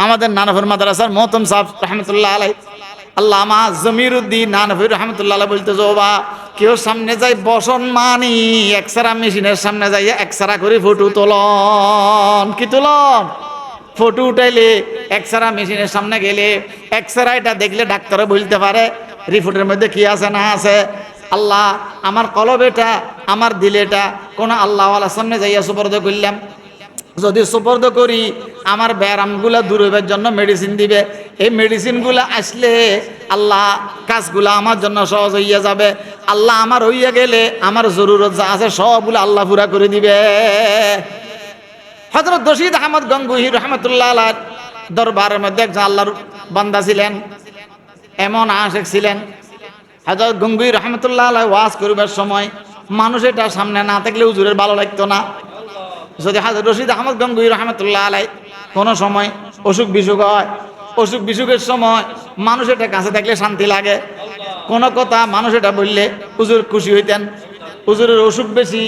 আমাদের নানাপুর মাদ্রাসার মোহতম সাহেব রহমতুল্লাহ আলাই, আল্লামা জমিরুদ্দিন নানভী রহমতুল্লাহ আলাই বলতেছে, ও বা কেউ সামনে যাই বসন মানি এক্সরা মেশিনের সামনে যাইয়া এক্সরা করে ফটো তোলন। কি তোলন? ফটো উঠাইলে এক্সরা মেশিনের সামনে গেলে এক্সরা এটা দেখলে ডাক্তারও বলতে পারে রিপোর্টের মধ্যে কি আছে না আছে। আল্লাহ আমার কলব এটা, আমার দিল এটা কোন আল্লাহওয়ালার সামনে যাইয়া সুপর্দ করলাম, যদি সুপর্দ করি আমার ব্যায়ামগুলা দূর হইবার জন্য মেডিসিন দিবে, এই মেডিসিনগুলা আসলে আল্লাহ কাজগুলা আমার জন্য সহজ হইয়া যাবে। আল্লাহ আমার হইয়া গেলে আমার জরুরত যা আছে সবগুলো আল্লাহ পুরা করে দিবে। হযরত রশিদ আহমদ গঙ্গুহি রহমতুল্লাহ আলাইহ দরবারের মধ্যে একজন আল্লাহর বান্দা ছিলেন, এমন আশেক ছিলেন। হযরত গঙ্গুহি রহমতুল্লাহ আলাইহ ওয়াজ করবার সময় মানুষ এটা সামনে না থাকলে হুজুরের ভালো লাগতো না। যদি হযরত রশিদ আহমদ গঙ্গুহি রহমতুল্লাহ আলাইহ কোনো সময় অসুখ বিসুখ হয়, অসুখ বিসুখের সময় মানুষ এটা কাছে থাকলে শান্তি লাগে। কোনো কথা মানুষ এটা বললে হুজুর খুশি হইতেন। হুজুরের অসুখ বেশি,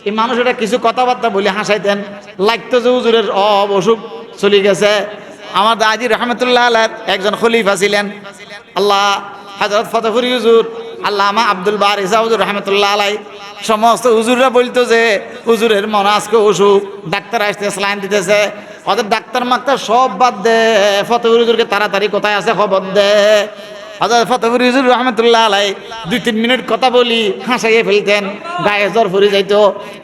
এই মানুষ এটা কিছু কথাবার্তা বলে হাসাইতেন, লাগতো যে হুজুরের অসুখ চলে গেছে। আমার দাদি রহমতুল্লাহ আলাইহ একজন খলিফা ছিলেন, আল্লাহ হযরত ফতেপুরি হুজুর, আল্লামা আব্দুল বারী হুজুর রহমতুল্লাহ আলাইহ। সমস্ত হুজুররা বলতো যে হুজুরের মনে আজকে অসুখ, ডাক্তার আসতে স্লাইন দিতেছে, ওদের ডাক্তার মাক্তার সব বাদ দে, ফতেপুরি হুজুরকে তাড়াতাড়ি কোথায় আছে খবর দে। হযরত ফতেপুরি হুজুর রহমতুল্লাহ আলাইহ 2-3 মিনিট কথা বলি হাসাইয়ে ফেলতেন, গায়ে জ্বর ফুরে যাইত,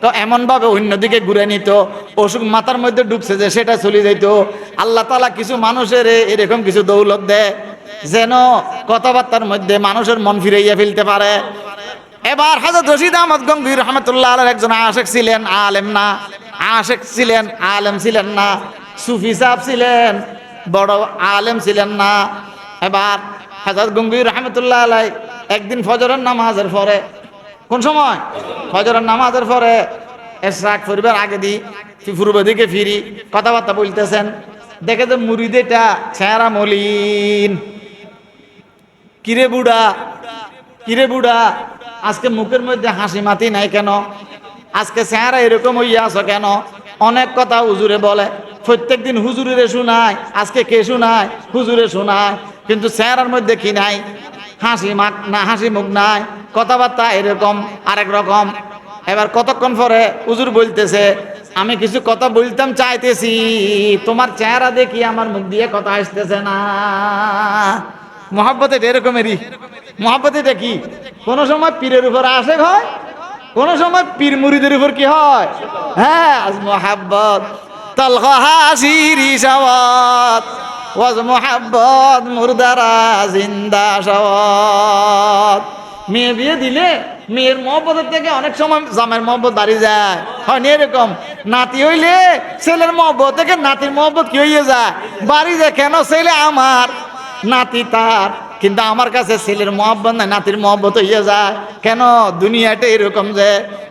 তো এমনভাবে অন্যদিকে ঘুরে নিত, অসুখ মাথার মধ্যে ঢুকছে যে সেটা চলে যাইত। আল্লাহ তাআলা কিছু মানুষের এরকম কিছু দৌলত দেয় যেন কথাবার্তার মধ্যে মানুষের মন ফিরাইয়া ফেলতে পারে। এবার হযরত রশিদ আহমদ গঙ্গুহি রহমতুল্লাহ আলাইহ একজন আশেক ছিলেন, আলেম না। আশেক ছিলেন, আলেম ছিলেন না। সুফি সাহেব ছিলেন, বড় আলেম ছিলেন না। এবার হযরত গঙ্গুহি রহমতুল্লাহ আলাইহ একদিন ফজরের নামাজের পরে, কোন সময়? ফজরের নামাজের পরে ইশরাক পরিবার আগে দি পূর্ব দিকে ফিরি কথাবার্তা বলতেছেন, দেখে যে মুরিদ এটা চেহারা মলিন। কিরে বুড়া, কিরে বুড়া, আজকে মুখের মধ্যে হাসি মাতি নাই কেন? আজকে চেহারা এরকম হইয়া আছো কেন? অনেক কথা হুজুরে বলে, প্রত্যেক দিন হুজুরে শোনায়, আজকে কে শোনায়? হুজুরে শোনায়, কিন্তু চেহারার মধ্যে কি নাই? হাসি মাখ না, হাসি মুখ নাই, কথাবার্তা এরকম আরেক রকম। এবার কতক্ষণ পরে হুজুর বলতেছে, আমি কিছু কথা বলতাম চাইতেছি, তোমার চেহারা দেখি আমার মুখ দিয়ে কথা আসতেছে না। মহব্বত এটা এরকমেরই। মহব্বত এটা কি? কোন সময় পীরের উপর আশেক হয়, কোন সময় পীর মুরিদের উপর কি হয়? হ্যাঁ, আজ মহাব্বত তলখা হাসির ইশাওয়াত, ওয়াজ মহাব্বত মুরদারা জিন্দা শাওয়াত। মেয়ে বিয়ে দিলে মেয়ের মহব্বতের থেকে অনেক সময় জামের মহব্বত বাড়ি যায়, হয় না এরকম? নাতি হইলে ছেলের মহব্বত থেকে নাতির মহব্বত কি হইয়ে যায়? বাড়ি যায়। কেন? ছেলে আমার, নাতি তার, কিন্তু আমার কাছে ছেলের মহব্বত নাই, নাতির মহব্বত হইয়া যায়। কেন? দুনিয়াটা এরকম যে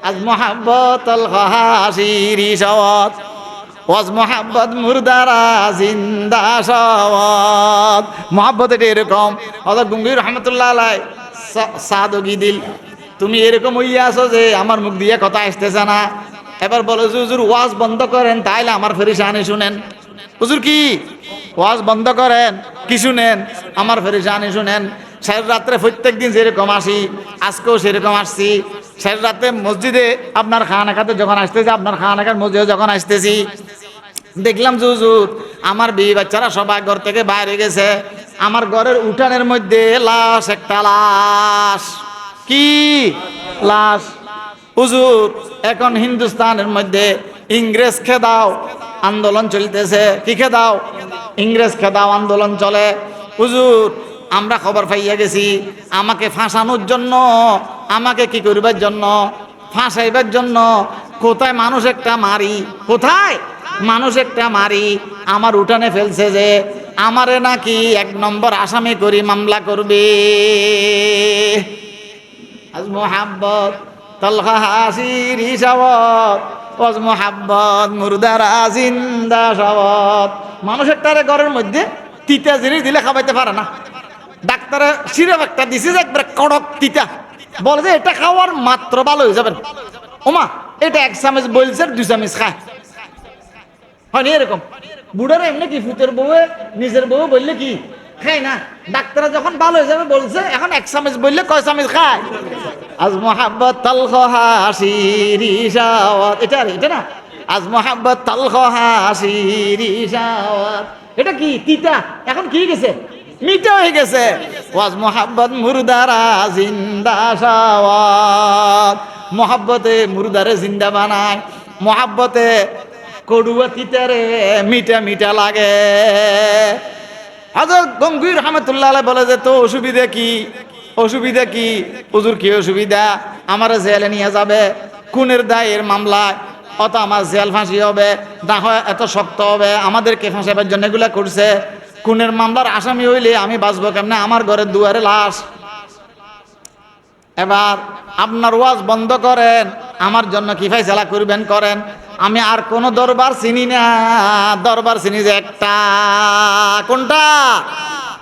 আজ মহাব্বত আল হাসির শাওয়াত, ওয়াজ মহাব্বত মুরদারা জিন্দা শাওয়াত। মহাব্বত এটা এরকম। হযরত গঙ্গুহি রহমতুল্লাহ আলাইহ সাদগি দিল, তুমি এরকম হইয়া আছো যে আমার মুখ দিয়ে কথা আসতেছে না। এবার বলো যে হুজুর ওয়াজ বন্ধ করেন, তাইলে আমার পেরেশানি শুনেন। হুজুর কি ওয়াজ বন্ধ করেন, কি শুনেন? আমার পেরেশানি শুনেন। শেষ রাত্রে প্রত্যেক দিন যেরকম আসি, আজকেও সেরকম আসছি। শেষ রাত্রে মসজিদে আপনার খানাখাতে যখন আসতেছি, আপনার খানাখার মসজিদে যখন আসতেছি, দেখলাম যে হুজুর আমার বিয়ে বাচ্চারা সবাই ঘর থেকে বাইরে গেছে, আমার ঘরের উঠানের মধ্যে লাশ, একটা লাশ। কি লাশ? হুজুর এখন হিন্দুস্তানের মধ্যে ইংরেজ খেদাও আন্দোলন চলতেছে। কি খেদাও? ইংরেজ খেদাও আন্দোলন চলে। হুজুর আমরা খবর পাইয়া গেছি, আমাকে ফাঁসানোর জন্য, আমাকে কি করবার জন্য? ফাঁসাইবার জন্য কোথায় মানুষ একটা মারি, কোথায় মানুষ একটা মারি আমার উঠানে ফেলছে, যে আমারে নাকি 1 নম্বর আসামি করি মামলা করবে। আজ মোহাব্বত তলখা হাসির শাওয়াত, ওয়াজ মোহাব্বত মুরদারা জিন্দা শাওয়াত। মানুষের তারে ঘরের মধ্যে তিতা জিনিস দিলে খাবাইতে পারে না। ডাক্তারে সিরাপ একটা দিছে যে একবারে কড়ক তিতা, বলে যে এটা খাওয়ার মাত্র ভালো হয়ে যাবেন। ওমা এটা 1 চামচ বলছে 2 চামচ খায়, হয়নি এরকম? বুড়ার এমনি কি ফুতের বউয়ে নিজের বউ বললে কি খায় না, ডাক্তাররা যখন ভালো হয়ে যাবে বলছে এখন এক চামচ বললে কয় চামচ খায়। আজ মোহাব্বত তালখ হাসির ইশাওয়াত, এটা না, আজ মোহাব্বত তালখ হাসির ইশাওয়াত, এটা কি তিতা, এখন কি গেছে মিঠা হয়ে গেছে। ওয়াজ মোহাব্বত মুর্দারা জিন্দা শাওয়াত, মোহাব্বতে মুর্দারে জিন্দা বানায়, মোহাব্বতে কড়ুয়া তিতারে মিঠা মিঠা লাগে। হযরত গঙ্গুই রহমতুল্লাহ আলাইহি বলে যে তো অসুবিধা কি, অসুবিধা কি হুজুর, কি অসুবিধা, আমার জেলে নিয়ে যাবে খুনের দায়ের মামলায়, অত আমার জেল ফাঁসি হবে, না হয় এত শক্ত হবে, আমাদেরকে ফাঁসাবার জন্য এগুলা করছে, খুনের মামলার আসামি হইলে আমি বাঁচবো কেমনে, আমার ঘরের দুয়ারে লাশ। এবার আপনার ওয়াজ বন্ধ করেন, আমার জন্য কি ফয়সালা করবেন করেন, আমি আর কোন দরবার চিনি না, দরবার চিনি যে একটা, কোনটা,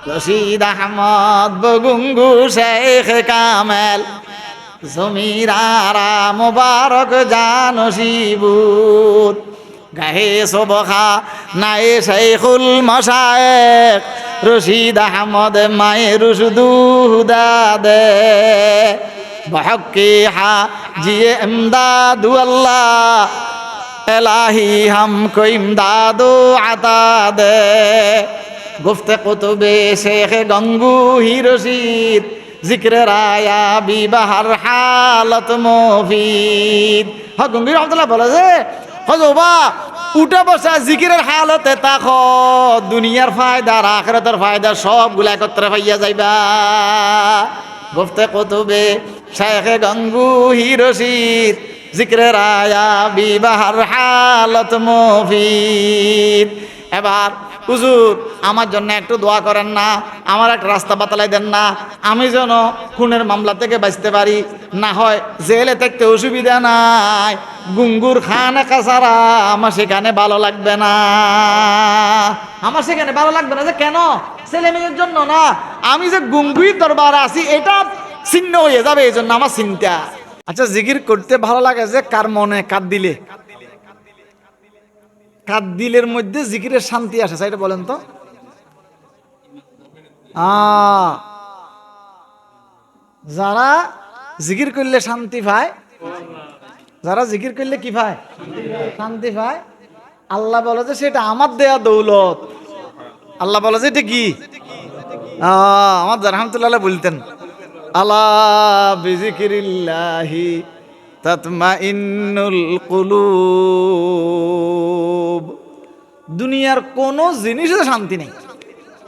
রশিদ আহমদ বগুঙ্গু শেখ কামেল জমিরারা মোবারক জানসিবুত গাহে সবখা নাই শেখুল মশায়েখ রশিদ আহমদ মায়ের শুধু হুদাদে বহকে হা জিয়ে ইমদাদু আল্লাহ এলাহি হামকো ইমদাদু আতা দে গুফতে কুতুবে শেখ গঙ্গুহি রশিদ জিক্রে রায়া বিবাহার হালত মুফিদ। হ্যাঁ, গঙ্গুহি রহমতুল্লাহ বলে যে হজবা উঠে বসা জিকিরের হালতে তাকো দুনিয়ার ফায়দা আর আখিরাতের ফায়দা সবগুলা একত্রে পাইয়া যাইবা। গুফতে কুতুবে শেখ গঙ্গুহি রশিদ জিক্রে রায়া বিবাহার হালত মুফিদ। এবার হুজুর আমার জন্য একটু দোয়া করেন না, আমার একটা রাস্তা বাতলাই দেন না, আমি যেন খুনের মামলা থেকে বাঁচতে পারি, না হয় জেলে থাকতে অসুবিধা নাই, গুঙ্গুর খানা কাছাড়া আমার সেখানে ভালো লাগবে না, আমার সেখানে ভালো লাগবে না। যে কেন, ছেলে মেয়ের জন্য না, আমি যে গুঙ্গুর দরবারে আছি এটা ছিন্ন হয়ে যাবে, এই জন্য আমার চিন্তা। আচ্ছা, জিকির করতে ভালো লাগে যে কার মনে, কার দিলে, কার দিলের মধ্যে জিকিরের শান্তি আসে সেটা বলেন তো। যারা জিকির করলে শান্তি পায়, যারা জিকির করলে কি পায়, শান্তি পায়। আল্লাহ বলে যে সেটা আমার দেয়া দৌলত। আল্লাহ বলে যে এটা কি, আমার রহমতুল্লাহ বলতেন আলা বিজিকিরিল্লাহি তাতমাইন্নুল কুলুব। দুনিয়ার কোন জিনিসে শান্তি নেই,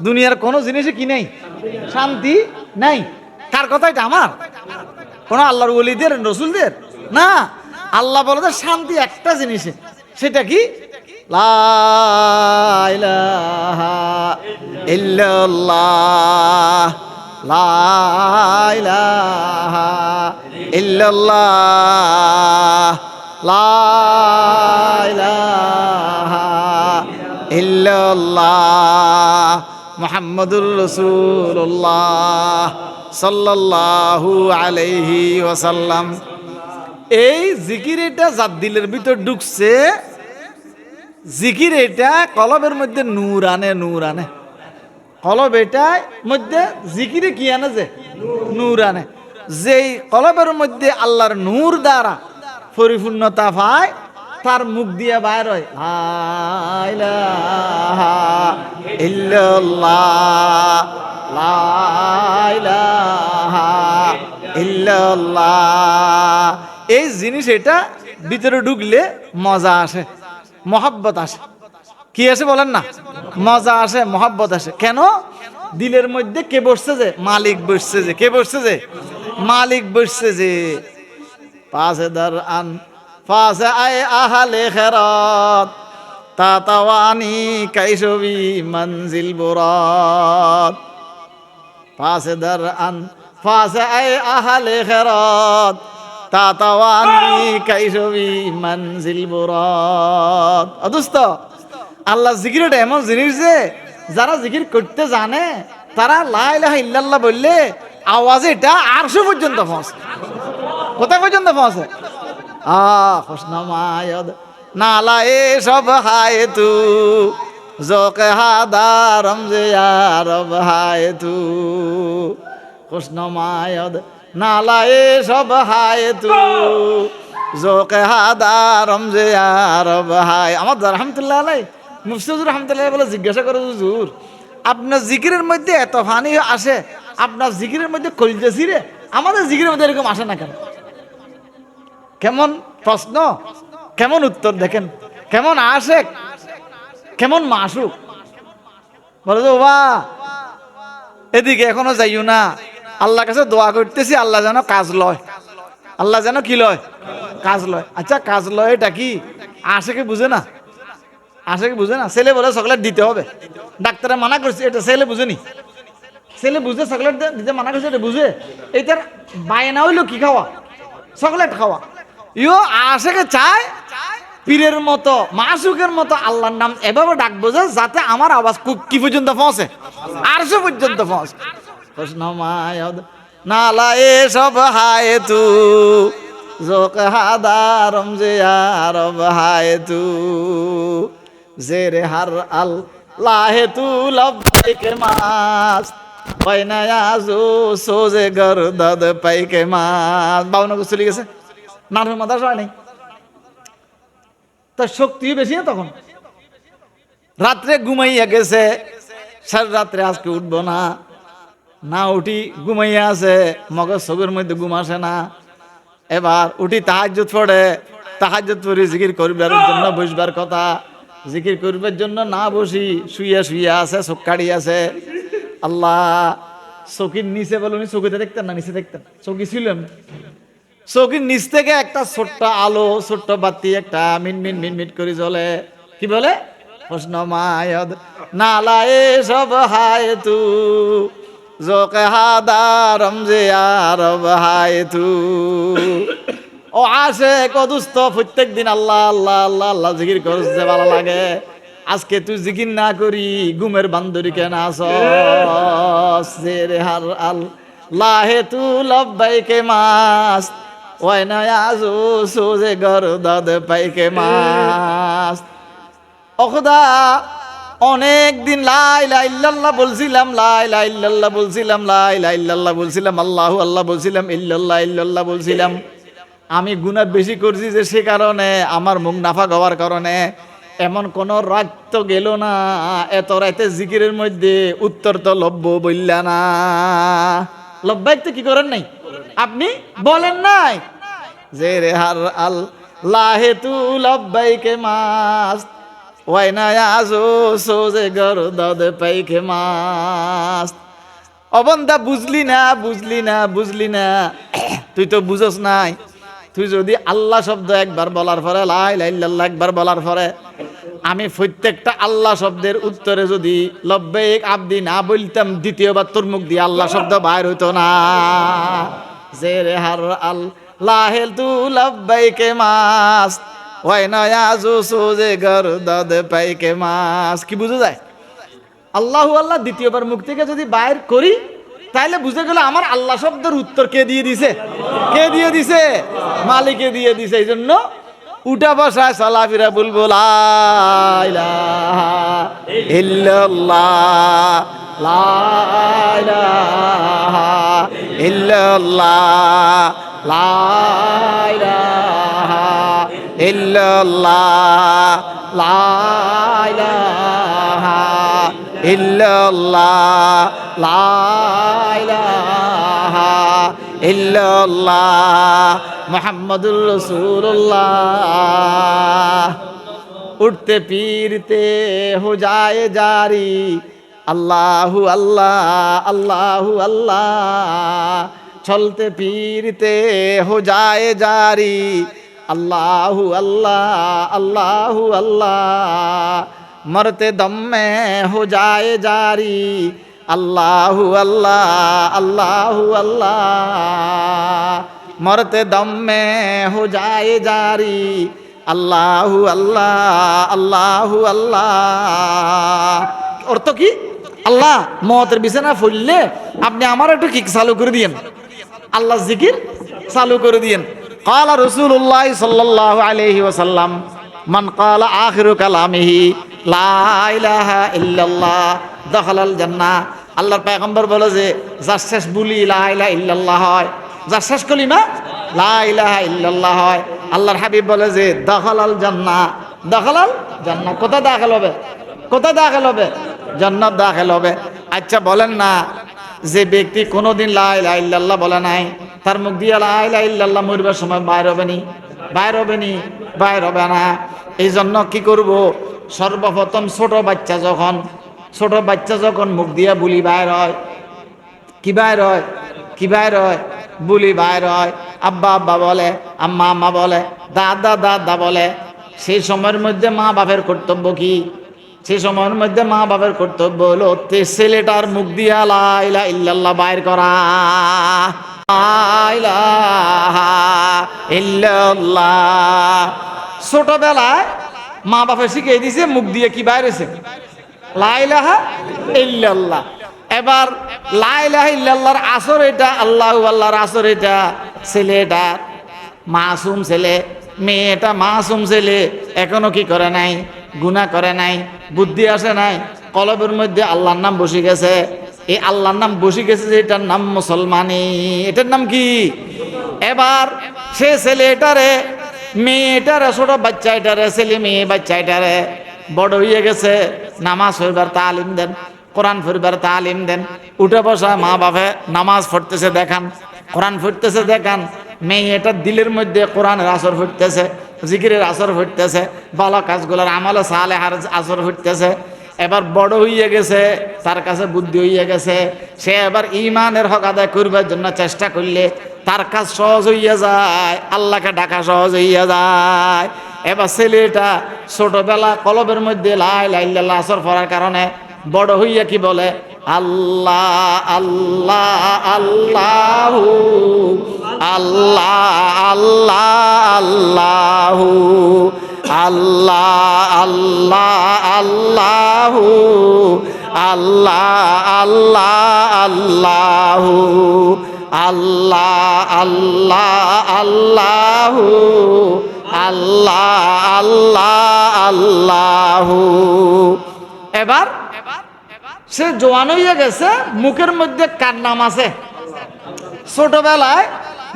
দুনিয়ার কোন জিনিসে কি নেই, শান্তি নাই। কার কথা এটা, আমার, কোন আল্লাহর ওলিদের রসুলদের না। আল্লাহ বলে যে শান্তি একটা জিনিসে, সেটা কি, লা ইলাহা ইল্লাল্লাহ, লা ইলাহা ইল্লাল্লাহ, লা ইলাহা ইল্লাল্লাহ মুহাম্মাদুর রাসূলুল্লাহ সাল্লাল্লাহু আলাইহি ওয়াসাল্লাম। এই জিকির এটা যার দিলের ভিতর ঢুকছে, জিকির এটা কলবের মধ্যে নূর আনে, নূর আনে। কলব এটার মধ্যে জিকিরে কি আনে, যে নূর আনে। যেই কলবের মধ্যে আল্লাহর নূর দ্বারা পরিপূর্ণতা পায়, তার মুখ দিয়ে বাইর হয় লা ইলাহা ইল্লাল্লাহ, লা ইলাহা ইল্লাল্লাহ। এই জিনিস এটা ভিতরে ঢুকলে মজা আসে, মহব্বত আসে। কি আসে বলেন না, মজা আসে, মহব্বত আসে। কেন, দিলের মধ্যে কে বসছে, যে মালিক বসছে, যে কে বসছে, যে মালিক বসছে। যে পাশে দার আন পাশে আয় আহালে খেরাত তাতাওয়ানি কাইসবি মঞ্জিল বুরাত, পাশে দার আন পাশে আয় আহালে খেরাত তাতাওয়ানি কাইসবি মঞ্জিল বুরাত। অদুস্ত আল্লাহ জিকিরটা এমন জিনিস যে যারা জিকির করতে জানে তারা লা ইলাহা ইল্লাল্লাহ বললে আওয়াজে এটা আরশ পর্যন্ত পৌঁছে। কোথায় পর্যন্ত পৌঁছে? খুশনামায়দ নালা এ সব হায় তু जोके हादारम जे यारब हाय तू खुशनुमायद नालाए सब हाय तू जोके हादारम जे यारब हाय আমার রহমাতুল্লাহ আলাই মুফতি হুজুর রহমাতুল্লাহ বলে জিজ্ঞাসা করে হুজুর আপনার জিকিরের মধ্যে এত ফানি আসে আপনার জিকিরের মধ্যে কলিজা ছিঁড়ে আমাদের জিকিরের মধ্যে এরকম আসে না কেন কেমন প্রশ্ন কেমন উত্তর দেখেন কেমন আশেক কেমন মাসুক বলে তো বাবা এদিকে এখনো যাইও না আল্লাহর কাছে দোয়া করতেছি আল্লাহ যেন কাজ লয় আল্লাহ যেন কি লয় কাজ লয় আচ্ছা কাজ লয় এটা কি আশেকে বুঝে না আশেকে বুঝে না ছেলে বলে চকলেট দিতে হবে ডাক্তারে মানা করছে এটা ছেলে বুঝেনি ছেলে বুঝে চকলেট দিতে মানা করছে এটা বুঝে এইটার বায়না হইলো কি খাওয়া চকলেট খাওয়া ইও আশেকে চায় পীরের মতো মাসুকের মতো আল্লাহর নাম এভাবে ডাকবো যে যাতে আমার আওয়াজ কি পর্যন্ত পৌঁছে আরশে পর্যন্ত পৌঁছে খুশনুমায়দ নালায়ে সব হায় তু जोके हादारम जे यारब हाय तू जेरे हर अल्लाह तू लब्बैक मास বাইনায়াজু সোজে গরদদ পাইকে মাস 52 চলে গেছে নামের মাথা হয় নাই তার শক্তি বেশি না তখন রাত্রে ঘুমাইয়া গেছে সারা রাত্রে আজকে উঠবো না না উঠি ঘুমাইয়া আছে মগজ চোখের মধ্যে ঘুম আসে না এবার উঠি তাহাজ্জুদ পড়ে জিকির করবার জন্য বসবার কথা জিকির করবার জন্য না বসি শুইয়া শুইয়া আছে চোখ কাড়ি আছে আল্লাহ চৌকির নিচে বলে উনি চৌকিতে দেখতেন না নিচে দেখতেন চৌকি ছিলেন চৌকির নিচ থেকে একটা ছোট্ট আলো ছোট্ট বাতি একটা মিনমিন মিনমিট করে জ্বলে কি বলে খুশনুমায়দ নালায়ে সব হায় তু जोके हादारम जे यारब हाय तू ও আশেক ও দোস্ত প্রত্যেক দিন আল্লাহ আল্লাহ আল্লাহ আল্লাহ জিকির করতে ভালো লাগে আজকে তুই জিকির না করি ঘুমের বান্দরি কেন আসস রে হার আল্লাহ তু লব্বাইকে মাস ওয়াইনা আজু সোজে গরদদ পাইকে মাস ও খোদা অনেক দিন লা ইলাহা ইল্লাল্লাহ বলছিলাম লা ইলাহা ইল্লাল্লাহ বলছিলাম লা ইলাহা ইল্লাল্লাহ বলছিলাম আল্লাহু আল্লাহ বলছিলাম ইল্লাল্লাহ ইল্লাল্লাহ বলছিলাম আমি গুনাহ বেশি করছি যে সে কারণে আমার মুখ নাফা হওয়ার কারণে এমন কোন রাত তো গেল না এত রাতে জিকিরের মধ্যে উত্তর তো লব্য বললা না লব্বাইক তো কি করেন নাই আপনি বলেন নাই যে রে হার আল্লাহ তু লব্বাইকে মাস ওয়াইনায়াজু সোজে গরদদ পাইকে মাস অবন্দা বুঝলি না তুই তো বুঝস নাই তুই যদি আল্লাহ শব্দ একবার বলার পরে লা ইলাহা ইল্লাল্লাহ একবার বলার পরে আমি প্রত্যেকটা আল্লাহ শব্দের উত্তরে যদি লব্বাইক আব্দি না বলতাম দ্বিতীয়বার তোর মুখ দিয়ে আল্লাহ শব্দ বাইর হইতো না যে রে হার আল্লাহ তু লব্বাইকে মাস ওয়াইনায়াজু সোজে গরদদ পাইকে মাস কি বুঝা যায় আল্লাহু আল্লাহ দ্বিতীয়বার মুখ থেকে যদি বাইর করি তাহলে বুঝে গেল আমার আল্লাহ শব্দের উত্তর কে দিয়ে দিছে মালিকে দিয়ে দিছে এই জন্য উঠা বসায় চলাফেরা বলবো লা ইলাহা ইল্লাল্লাহ লা ইলাহা ইল্লাল্লাহ লা ইলাহা ইল্লাল্লাহ লা ইলাহা ইল্লাল্লাহ লা ইলাহা ইল্লাল্লাহ মুহাম্মাদুর রাসূলুল্লাহ উঠতে পীরতে हो जाए जारी আল্লাহু আল্লাহ আল্লাহু আল্লাহ চলতে পীরতে हो जाए जारी अल्लाहु अल्लाह अल्लाहु अल्लाह मरते दम में हो जाए जारी अल्लाहु अल्लाह अल्लाहु अल्लाह मरते दम में हो जाए जारी अल्लाहु अल्लाह अल्लाहु अल्लाह अर्थ की আল্লাহ মওতের বিছানা ফুললে আপনি আমার একটু কিক চালু করে দিয়েন আল্লাহ জিকির চালু করে দিয়েন قال رسول الله صلى الله عليه وسلم من قال آخر كلامه লা ইলাহা ইল্লাল্লাহ দাখালাল জান্নাহ। আল্লাহর পয়গম্বর বলে যে যার শেষ বুলি লা ইলাহা ইল্লাল্লাহ হয়, যার শেষ কলিমা লা ইলাহা ইল্লাল্লাহ হয়, আল্লাহর হাবিব বলে যে দাখালাল জান্নাহ, দাখালাল জান্নাহ। কোথায় দাখিল হবে? কোথায় দাখিল হবে? জান্নাত দাখিল হবে। আচ্ছা বলেন না, যে ব্যক্তি কোনোদিন লা ইলাহা ইল্লাল্লাহ বলে নাই, তার মুখ দিয়ে লা ইলাহা ইল্লাল্লাহ মরবার সময় বাইর হবে নি? বাইর হবে নি? বাইর হবে না। এই জন্য কি করব, সর্বপ্রথম ছোট বাচ্চা যখন মুখ দিয়া বুলি বাইর হয়, কি বাইর হয়? কি বাইর হয়? বুলি বাইর হয়। আব্বা আব্বা বলে, আম্মা আম্মা বলে, দাদা দাদা বলে। সেই সময়ের মধ্যে মা বাপের কর্তব্য কি? সেই সময়ের মধ্যে মা বাপের কর্তব্য হলো ছেলেটার মুখ দিয়া লা ইলাহা ইল্লাল্লাহ বাইর করা। লা ইলাহা ইল্লাল্লাহ। ছোটবেলায় মা বাপে শিখিয়ে দিছে, মুখ দিয়ে কি বাইর হয়েছে? লা ইলাহা ইল্লাল্লাহ। এবার লা ইলাহা ইল্লাল্লাহর আসর এটা, আল্লাহু আল্লাহর আসর এটা। ছেলেটা মাসুম ছেলে, মেয়েটা মাসুম ছেলে, এখনো কি করে নাই? গুনাহ করে নাই, বুদ্ধি আসে নাই, কলবের মধ্যে আল্লাহর নাম বসে গেছে। এই আল্লাহর নাম বসে গেছে যে এটার নাম মুসলমানি। এটার নাম কি? এবার সে ছেলেটারে, মেয়েটারে, ছোট বাচ্চা এটারে, ছেলে মেয়ে বাচ্চা এটারে বড় হয়ে গেছে, নামাজ পড়বার তালিম দেন, কোরআন পড়বার তালিম দেন। উঠে বসা মা বাপে নামাজ পড়তেছে দেখান, কোরআন পড়তেছে দেখান। মেয়েটার দিলের মধ্যে কোরআনের আসর ফুটতেছে, জিকিরের আসর ফুটতেছে, ভালো কাজগুলোর আমলে সালেহার আসর ফুটতেছে। এবার বড় হইয়া গেছে, তার কাছে বুদ্ধি হইয়া গেছে, সে এবার ইমানের হক আদায় করবার জন্য চেষ্টা করলে তার কাজ সহজ হইয়া যায়, আল্লাহকে ডাকা সহজ হইয়া যায়। এবার ছেলেটা ছোটবেলা কলবের মধ্যে লা ইলাহা ইল্লাল্লাহ আসর পড়ার কারণে বড় হইয়া কি বলে? আল্লাহ আল্লাহ আল্লাহু আল্লাহ আল্লাহ আল্লাহু আল্লাহ আল্লাহ আল্লাহু আল্লাহ আল্লাহ আল্লাহু আল্লাহ আল্লাহ আল্লাহু আল্লাহ আল্লাহ আল্লাহু। এবার সে জোয়ান হইয়া গেছে, মুখের মধ্যে কার নাম আছে? ছোটবেলায়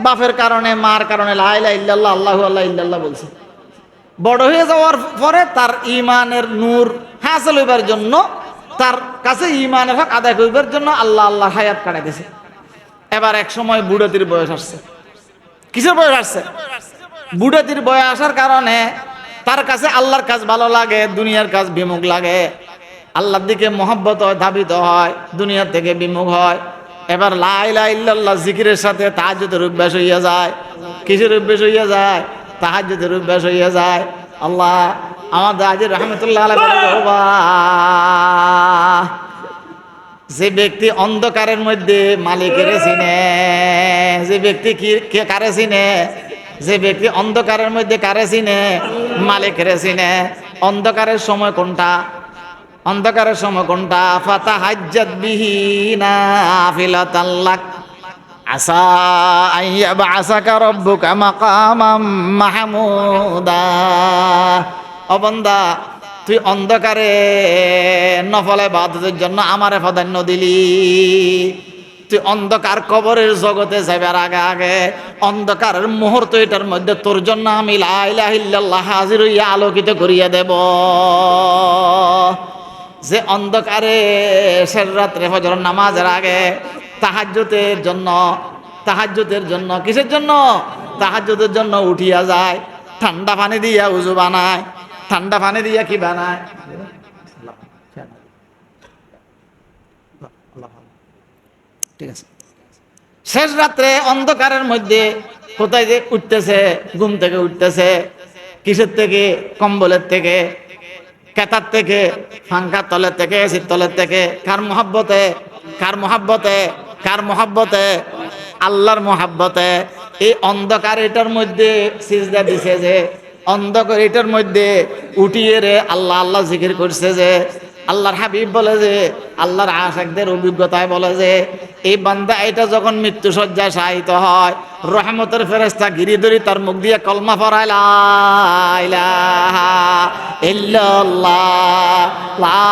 বাপের কারণে, মার কারণে লা ইলাহা ইল্লাল্লাহ আল্লাহু আল্লাহ ইল্লাল্লাহ বলছে। বড় হয়ে যাওয়ার পরে তার ইমানের নূর হাসিল হইবার জন্য, তার কাছে ইমানের হক আদায় করবার জন্য আল্লাহ আল্লাহ হায়াত কাটাইতেছে। এবার এক সময় বুড়াতির বয়স আসছে। কিসের বয়স আসছে? বুড়াতির বয়স আসার কারণে তার কাছে আল্লাহর কাজ ভালো লাগে, দুনিয়ার কাজ বিমুখ লাগে। আল্লাহর দিকে মহব্বত হয়, ধাবিত হয়, দুনিয়ার থেকে বিমুখ হয়। এবার লা ইলাহা ইল্লাল্লাহ জিকিরের সাথে তাহাজ্জুদের অভ্যাস হইয়া যায়। কিসের অভ্যাস হইয়া যায়? তাহাজ্জুদের অভ্যাস হইয়া যায়। আল্লাহ আমাদের আজির রহমতুল্লাহ আলাইহি বলে, যে ব্যক্তি অন্ধকারের মধ্যে মালিকের চিনে, যে ব্যক্তি কি কারে চিনে? যে ব্যক্তি অন্ধকারের মধ্যে কারে চিনে? মালিকের চিনে। অন্ধকারের সময় কোনটা? অন্ধকারের সময় কোনটা? ফাতাহাজ্জাত বিহি নাফিলাতাল লাক আসা আইয়াবআসাকা রাব্বুকা মাকামাম মাহমুদা। ও বান্দা, তুই অন্ধকারে নফল ইবাদতের জন্য আমারে প্রাধান্য দিলি। তুই অন্ধকার কবরের জগতে যাবার আগে আগে অন্ধকারের মুহূর্ত এটার মধ্যে তোর জন্য আমি লা ইলাহা ইল্লাল্লাহ হাজির হইয়া আলোকিত করিয়া দেব। যে অন্ধকারে শেষ রাত্রে ফজরের নামাজের আগে তাহাজ্জুদের জন্য কিসের জন্য? তাহাজ্জুদের জন্য উঠিয়া যায়, ঠান্ডা পানি দিয়া উযু বানায়, ঠান্ডা পানি দিয়া কি বানায়? ঠিক আছে। শেষ রাত্রে অন্ধকারের মধ্যে কোথায় যে উঠতেছে? ঘুম থেকে উঠতেছে। কিসের থেকে? কম্বলের থেকে, কেতার থেকে, ফাঙ্কার তলের থেকে, এসির তলের থেকে। কার মহব্বতে? কার মহব্বতে? কার মহব্বতে? আল্লাহর মহব্বতে। এই অন্ধকার এটার মধ্যে সিজদা দিছে, যে অন্ধকার এটার মধ্যে উঠিয়ে রে আল্লাহ আল্লাহ জিকির করছে, যে আল্লাহর হাবিব বলে যে, আল্লাহর আশিকদের অভিজ্ঞতায় বলে যে, এই বান্দা এটা যখন মৃত্যু শয্যায় শায়িত হয়, রহমতের ফেরেশতা গিরি ধরি তার মুখ দিয়ে কলমা পড়ায়, লা ইলাহা ইল্লাল্লাহ, লা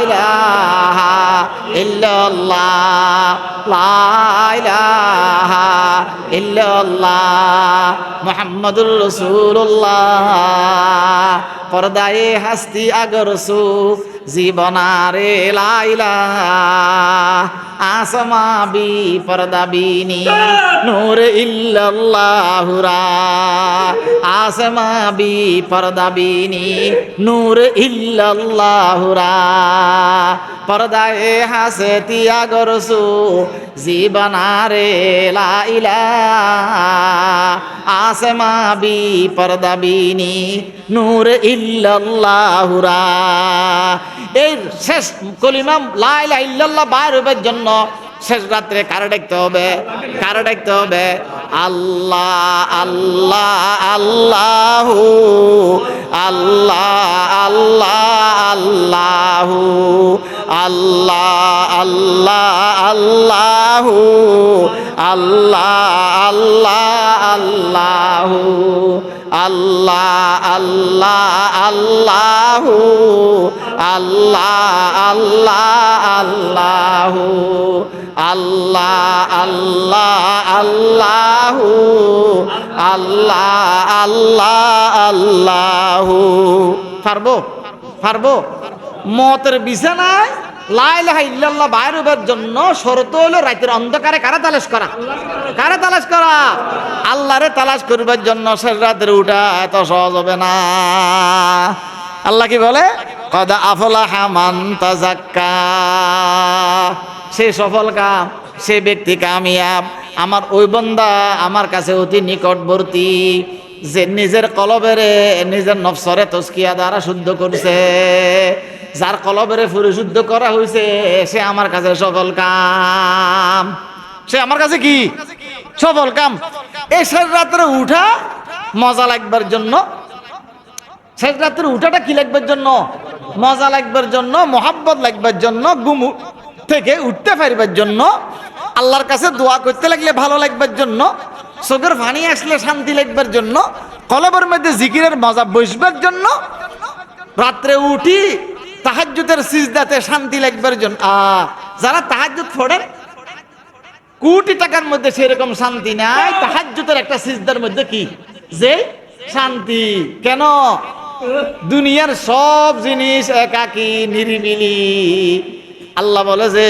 ইলাহা ইল্লাল্লাহ, লা ইলাহা ইল্লাল্লাহ, মুহাম্মাদুর রাসূলুল্লাহ, পর্দায়ে হাস্তি আগরসু জীবনারে লা ইলাহা, আসমা বি পর্দা বিনি নূর ইল্লাল্লাহুরা, আসমা বি পর্দা বিনি নূর ইল্লাল্লাহুরা, পর্দায়ে হাসতি আগরসু জীবনারে লা ইলাহা, আসমা বি পর্দা বিনি নূর ইল্লাল্লাহুরা। এই শেষ কলিমা লা ইলাহা ইল্লাল্লাহ বাইর হবার জন্য শেষ রাত্রে কারে ডাকতে হবে? কারে ডাকতে হবে? আল্লাহ আল্লাহ আল্লাহু আল্লাহ আল্লাহ আল্লাহু আল্লাহ আল্লাহ আল্লাহু আল্লাহ আল্লাহ আল্লাহু আল্লাহ আল্লাহ আল্লাহু আল্লাহ আল্লাহ আল্লাহু আল্লাহ আল্লাহ আল্লাহু আল্লাহ আল্লাহ আল্লাহু। পারবো? পারবো? মতের বিছানায় লা ইলাহা ইল্লাল্লাহ বাইর হবার জন্য শর্ত হলো রাতের অন্ধকারে কারা তালাশ করা? কারা তালাশ করা? আল্লাহরে তালাশ করবার জন্য শেষ রাতের উঠা এত সহজ হবে না। আল্লাহ কি বলে? কদ আফলাহা মান তাযাক্কা, সে সফল কাম, সে ব্যক্তি কামিয়াব। আমার ওই বান্দা আমার কাছে অতি নিকটবর্তী, যে নিজের কলবেরে নিজের নফসরে তস্কিয়া দ্বারা শুদ্ধ করছে, যার কলবেরে পরিশুদ্ধ করা হয়েছে, সে আমার কাছে সফল কাম। সে আমার কাছে কি? সফল কাম। এই শেষ রাত্রে উঠা মজা লাগবার জন্য, শেষ রাত্রে উঠাটা কি লাগবার জন্য? মজা লাগবার জন্য, মোহাব্বত লাগবার জন্য, ঘুম থেকে উঠতে পারবার জন্য, আল্লাহর কাছে দোয়া করতে লাগলে ভালো লাগবার জন্য, চোখের পানি আসলে শান্তি লাগবার জন্য, কলবের মধ্যে জিকিরের মজা বসবার জন্য, রাত্রে উঠি তাহাজ্জুদের সিজদাতে শান্তি লাগবার জন্য। যারা তাহাজ্জুদ পড়েন কোটি টাকার মধ্যে সেরকম শান্তি নাই, তাহাজ্জুদের একটা সিজদার মধ্যে কি যে শান্তি। কেন? দুনিয়ার সব জিনিস একাকী নিরিবিলি। আল্লাহ বলে যে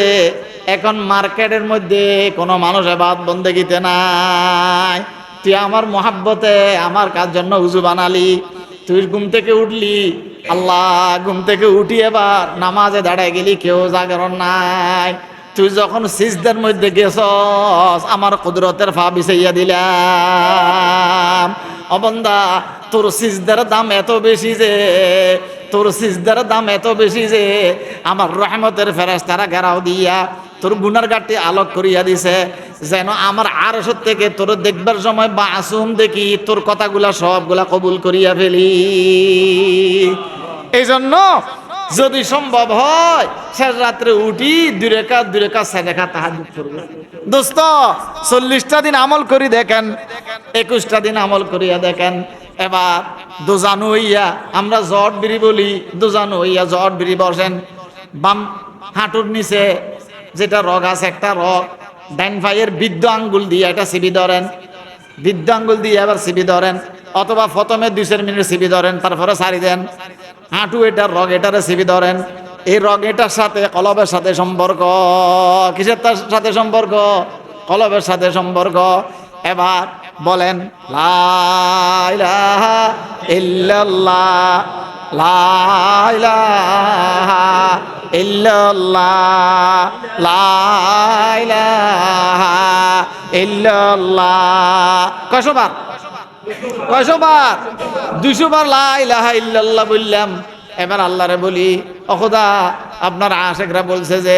এখন মার্কেটের মধ্যে কোনো মানুষ ইবাদত বন্দেগিতে নাই, তুই আমার মোহাব্বতে আমার কার জন্য উজু বানালি, তুই ঘুম থেকে উঠলি, আল্লাহ ঘুম থেকে উঠি এবার নামাজে দাঁড়ায় গেলি, কেউ জাগরণ নাই, তুই যখন সিজদার মধ্যে গেছস আমার কুদরতের ফা বিছাইয়া দিলাম। ও বান্দা, তোর সিজদার দাম এত বেশি যে, তোর সিজদার দাম এত বেশি যে আমার রহমতের ফেরেশতারা ঘেরাও দিয়া তোর গুনার গাঠটি আলোক করিয়া দিছে, যেন আমার আরশ থেকে তোর দেখবার সময় মাসুম দেখি তোর কথাগুলা সবগুলা কবুল করিয়া ফেলি। এই জন্য যদি সম্ভব হয় শেষ রাত্রে উঠি দুই রেখাত সাদেকা তাহাজ্জুদ করবে। দোস্ত 40টা দিন আমল করি দেখেন, 21টা দিন আমল করিয়া দেখেন। এবার দোজানু হইয়া, আমরা জট বিড়ি বলি, দোজানু হইয়া জট বিড়ি বসেন, বাম হাঁটুর নিচে যেটা রগ আছে একটা রগ, ডাইন পায়ের বৃদ্ধ আঙ্গুল দিয়ে এটা সিবি ধরেন, বৃদ্ধ আঙ্গুল দিয়ে আবার সিবি ধরেন, অথবা প্রথমে 2 মিনিট সিবি ধরেন, তারপরে সারি দেন। হাঁটু এটার রগ এটারে সিবি ধরেন। এই রগ এটার সাথে কলবের সাথে সম্পর্ক। কিসের তার সাথে সম্পর্ক? কলবের সাথে সম্পর্ক। এবার বলেন লা ইলাহা ইল্লাল্লাহ, লা ইলাহা ইল্লাল্লাহ, লা ইলাহা ইল্লাল্লাহ। কয়শোবার? কয়শোবার? 200 বার লা ইলাহা ইল্লাল্লাহ বললাম। এবার আল্লাহরে বলি, ও খোদা, আপনার আশিকরা বলছে যে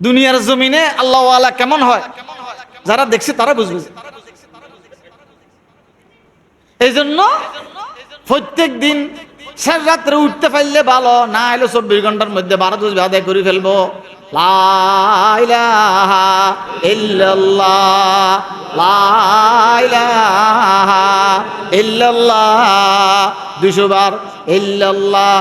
দুনিয়ার জমিনে আল্লাহওয়ালা কেমন হয় যারা দেখছে তারা বুঝবে। এই জন্য প্রত্যেক দিন শেষ রাত্রে উঠতে পারলে ভালো, না এলো 24 ঘন্টার মধ্যে 12 জুজ আদায় করে ফেলবো। লা ইলাহা ইল্লাল্লাহ, লা ইলাহা ইল্লাল্লাহ 200 বার, ইল্লাল্লাহ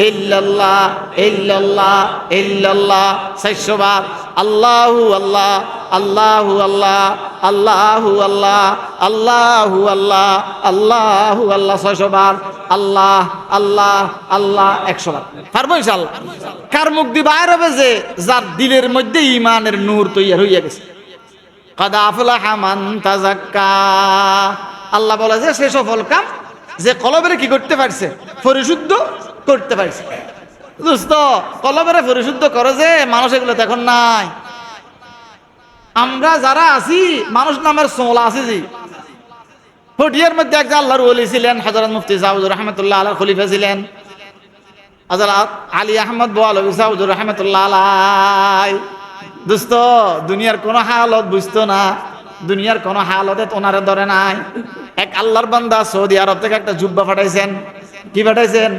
ইল্লাল্লাহ ইল্লাল্লাহ ইল্লাল্লাহ 400 বার, আল্লাহু আল্লাহ আল্লাহু আল্লাহ আল্লাহু আল্লাহ আল্লাহু আল্লাহ আল্লাহু আল্লাহ 600 বার, আল্লাহ আল্লাহ আল্লাহ 100 বার। পারবো ইনশাআল্লাহ। কার মুখ দিয়ে বাইর হবে? যে যার দিলের মধ্যে ঈমানের নূর তৈরি হয়ে গেছে। কাদ আফলাহা মান তাযাক্কা, আল্লাহ বলে যে সে সফল কাম যে কলবের কি করতে পারছে, পরিশুদ্ধ করতে পারছে। দোস্ত কলবের পরিশুদ্ধ করে যে মানুষ এগুলো এখন নাই। আমরা যারা আছি মানুষ নামের সোলা আছি জি। ফটিয়ার মধ্যে একজন আল্লাহর ওলি ছিলেন, হযরত মুফতি সাউদ রাহমাতুল্লাহ আলাইহি খলিফা ছিলেন, হযরত আলী আহমদ বওয়ালবী সাউদ রাহমাতুল্লাহ আলাইহি। দোস্ত দুনিয়ার কোন হালত বুঝতো না, দুনিয়ার কোন হালতে ওনারে ধরে নাই। এক আল্লাহর বান্দা সৌদি আরব থেকে একটা জুব্বা পাঠাইছেন। কি পাঠাইছেন?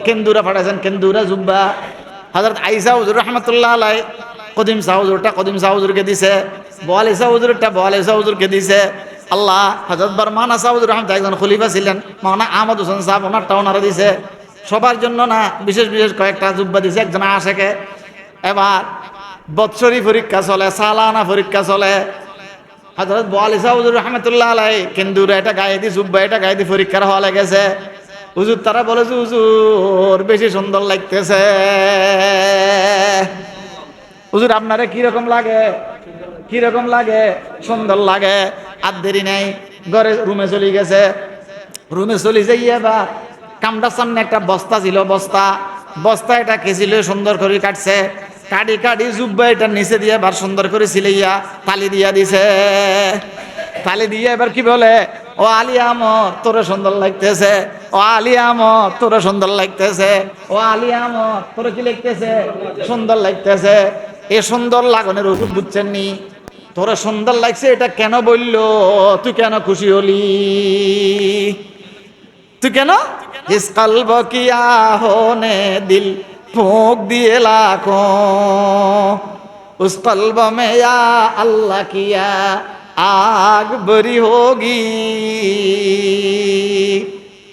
কেন্দুরা পাঠাইছেন, কেন্দুরা জুব্বা। হযরত আইসা হুজুর রাহমাতুল্লাহ আলাইহি কদিম সাউজুরটা কদিম সাউজুরকে দিছে, বওয়ালি সাউজুরটা বওয়ালি সাউজুরকে দিছে। আল্লাহ হযরত বরমানা সাউজুর রাহমাতুল্লাহ একজন খলিফা ছিলেন, মাওলানা আহমদ হোসেন সাহেব, ওনারটা ওনারা দিছে। সবার জন্য না, বিশেষ বিশেষ কয়েকটা জুব্বা দিছে একজন আশেকে। এবার বৎসরি পরীক্ষা চলে, সালানা পরীক্ষা চলে। হযরত বওয়ালি সাউজুর রাহমাতুল্লাহ আলাইহি কেন্দুরা এটা গায়ে দি, জুব্বা এটা গায়ে দি পরীক্ষার হলে গেছে। হুজুর তারা বলে যে হুজুর বেশি সুন্দর লাগতেছে। হুজুর আপনারে কিরকম লাগে? কিরকম লাগে? সুন্দর লাগে। আর দেরি নেই, ঘরে রুমে চলে গেছে। রুমে চলে যাইয়া বা কামটার সামনে একটা বস্তা ছিল, বস্তা এটা কেছিল, সুন্দর করে কাটছে। কাটি কাটি জুব্বা এটা নিচে দিয়ে এবার সুন্দর করে সিলাইয়া তালি দিয়া দিছে। তালি দিয়ে এবার কি বলে, ও আলী আহমদ তোরে সুন্দর লাগতেছে, ও আলী আহমদ তোরে সুন্দর লাগতেছে, ও আলী আহমদ তোরে কি লাগতেছে? সুন্দর লাগতেছে। এ সুন্দর লাগানোর ওষুধ বুঝছেন নি? তোরে সুন্দর লাগছে এটা কেন বললো? তুই কেন খুশি হলি? তুই কেন? ইস কলব কিয়া হোনে দিল फूंक दिए लाखों, उस कल्ब में या अल्लाह किया आग बरी होगी।